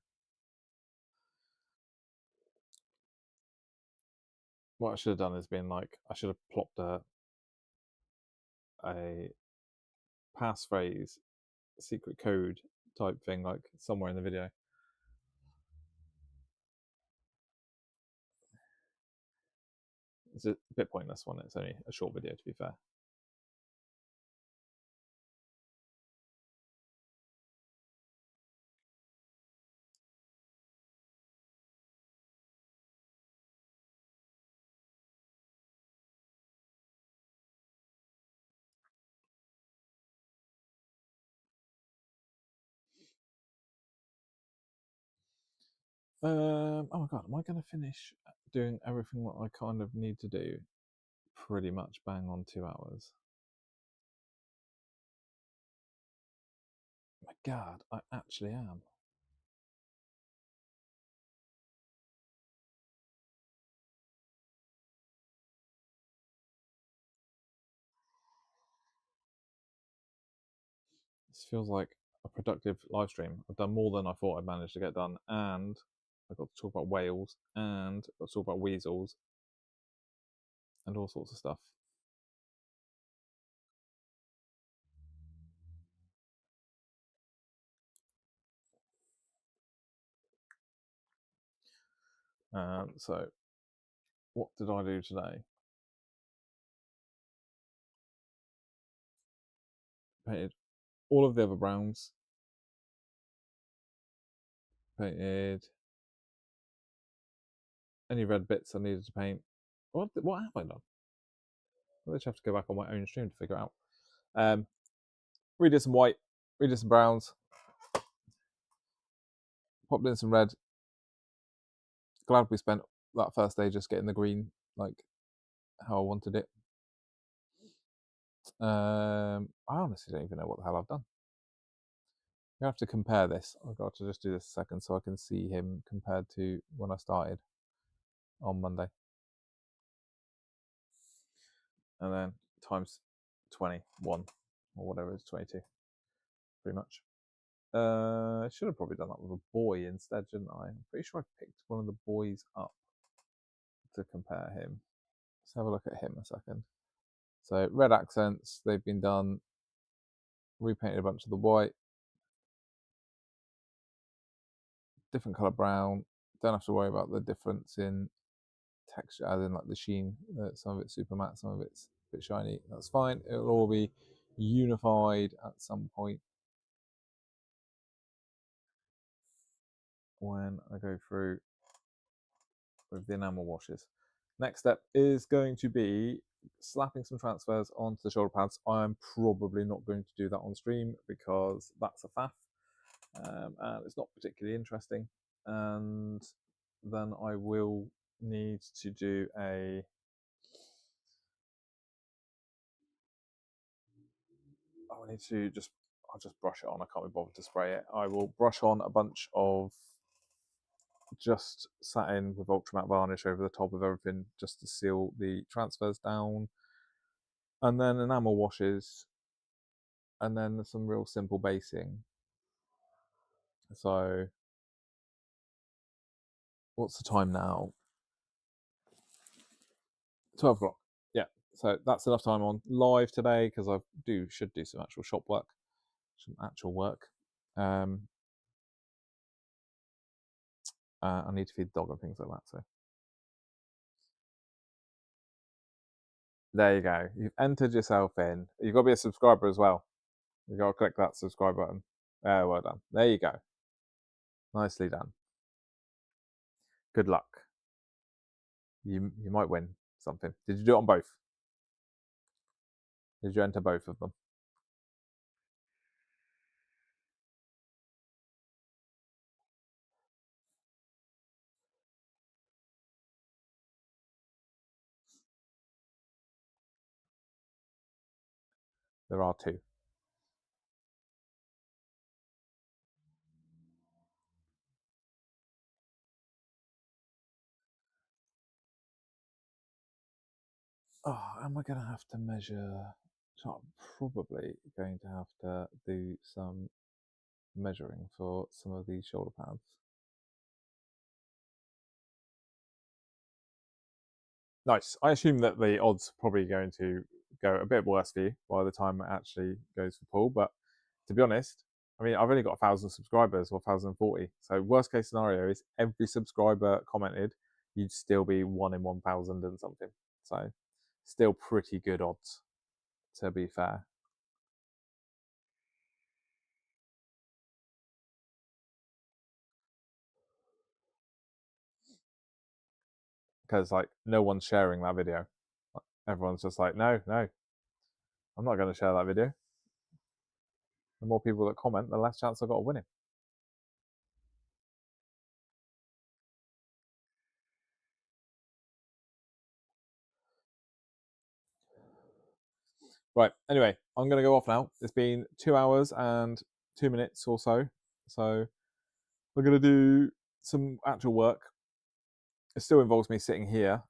What I should have done is been like, I should have plopped a passphrase, secret code type thing, like somewhere in the video. It's a bit pointless one. It's only a short video, to be fair. Oh my god, am I going to finish doing everything that I kind of need to do pretty much bang on 2 hours? My god, I actually am. This feels like a productive live stream. I've done more than I thought I'd managed to get done, and I got to talk about whales, and I got to talk about weasels, and all sorts of stuff. So, what did I do today? Painted all of the other browns. Painted any red bits I needed to paint. What have I done? I just have to go back on my own stream to figure out. Redid some white, redid some browns, popped in some red. Glad we spent that first day just getting the green like how I wanted it. I honestly don't even know what the hell I've done. You have to compare this. I've got to just do this a second so I can see him compared to when I started on Monday. And then times 21 or whatever it is, 22, pretty much. I should have probably done that with a boy instead, shouldn't I? I'm pretty sure I picked one of the boys up to compare him. Let's have a look at him a second. So red accents, they've been done. Repainted a bunch of the white. Different colour brown. Don't have to worry about the difference in texture, as in like the sheen. Some of it's super matte, some of it's a bit shiny. That's fine. It'll all be unified at some point when I go through with the enamel washes. Next step is going to be slapping some transfers onto the shoulder pads. I'm probably not going to do that on stream because that's a faff, and it's not particularly interesting. And then I will need to do a I need to I'll just brush it on. I can't be bothered to spray it. I will brush on a bunch of just satin with ultra matte varnish over the top of everything just to seal the transfers down, and then enamel washes, and then some real simple basing. So what's the time now? 12 o'clock. Yeah, so that's enough time on live today because I should do some actual shop work, some actual work. I need to feed the dog and things like that. So there you go. You've entered yourself in. You've got to be a subscriber as well. You've got to click that subscribe button. Well done. There you go. Nicely done. Good luck. You might win something. Did you do it on both? Did you enter both of them? There are two. Oh, am I going to have to measure? So I'm probably going to have to do some measuring for some of these shoulder pads. Nice. I assume that the odds are probably going to go a bit worse for you by the time it actually goes for Paul. But to be honest, I mean, I've only got 1,000 subscribers or 1,040. So worst case scenario is every subscriber commented, you'd still be 1 in 1,000 and something. So still pretty good odds, to be fair. Because like no one's sharing that video. Everyone's just like, no, I'm not going to share that video. The more people that comment, the less chance I've got of winning. Right, anyway, I'm going to go off now. It's been 2 hours and 2 minutes or so. So I'm going to do some actual work. It still involves me sitting here,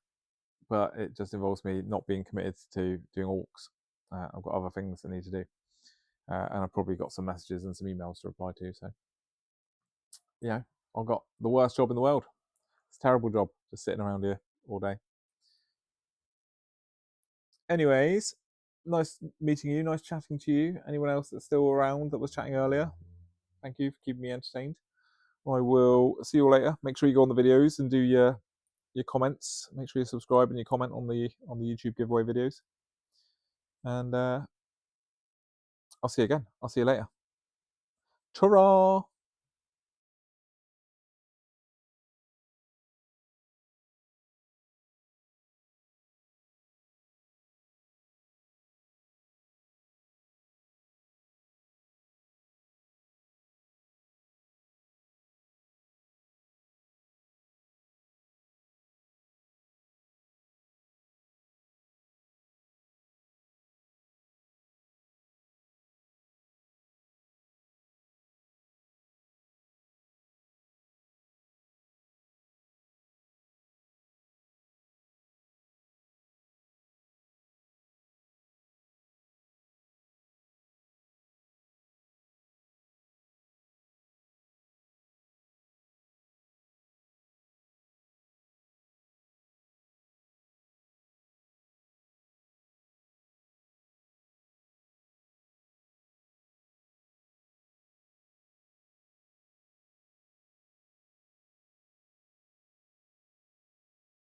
but it just involves me not being committed to doing orcs. I've got other things I need to do. and I've probably got some messages and some emails to reply to. So, you know, I've got the worst job in the world. It's a terrible job, just sitting around here all day. Anyways, nice meeting you, nice chatting to you. Anyone else that's still around that was chatting earlier, thank you for keeping me entertained. I will see you all later. Make sure you go on the videos and do your comments. Make sure you subscribe and you comment on the YouTube giveaway videos. And I'll see you again. I'll see you later. Ta-ra!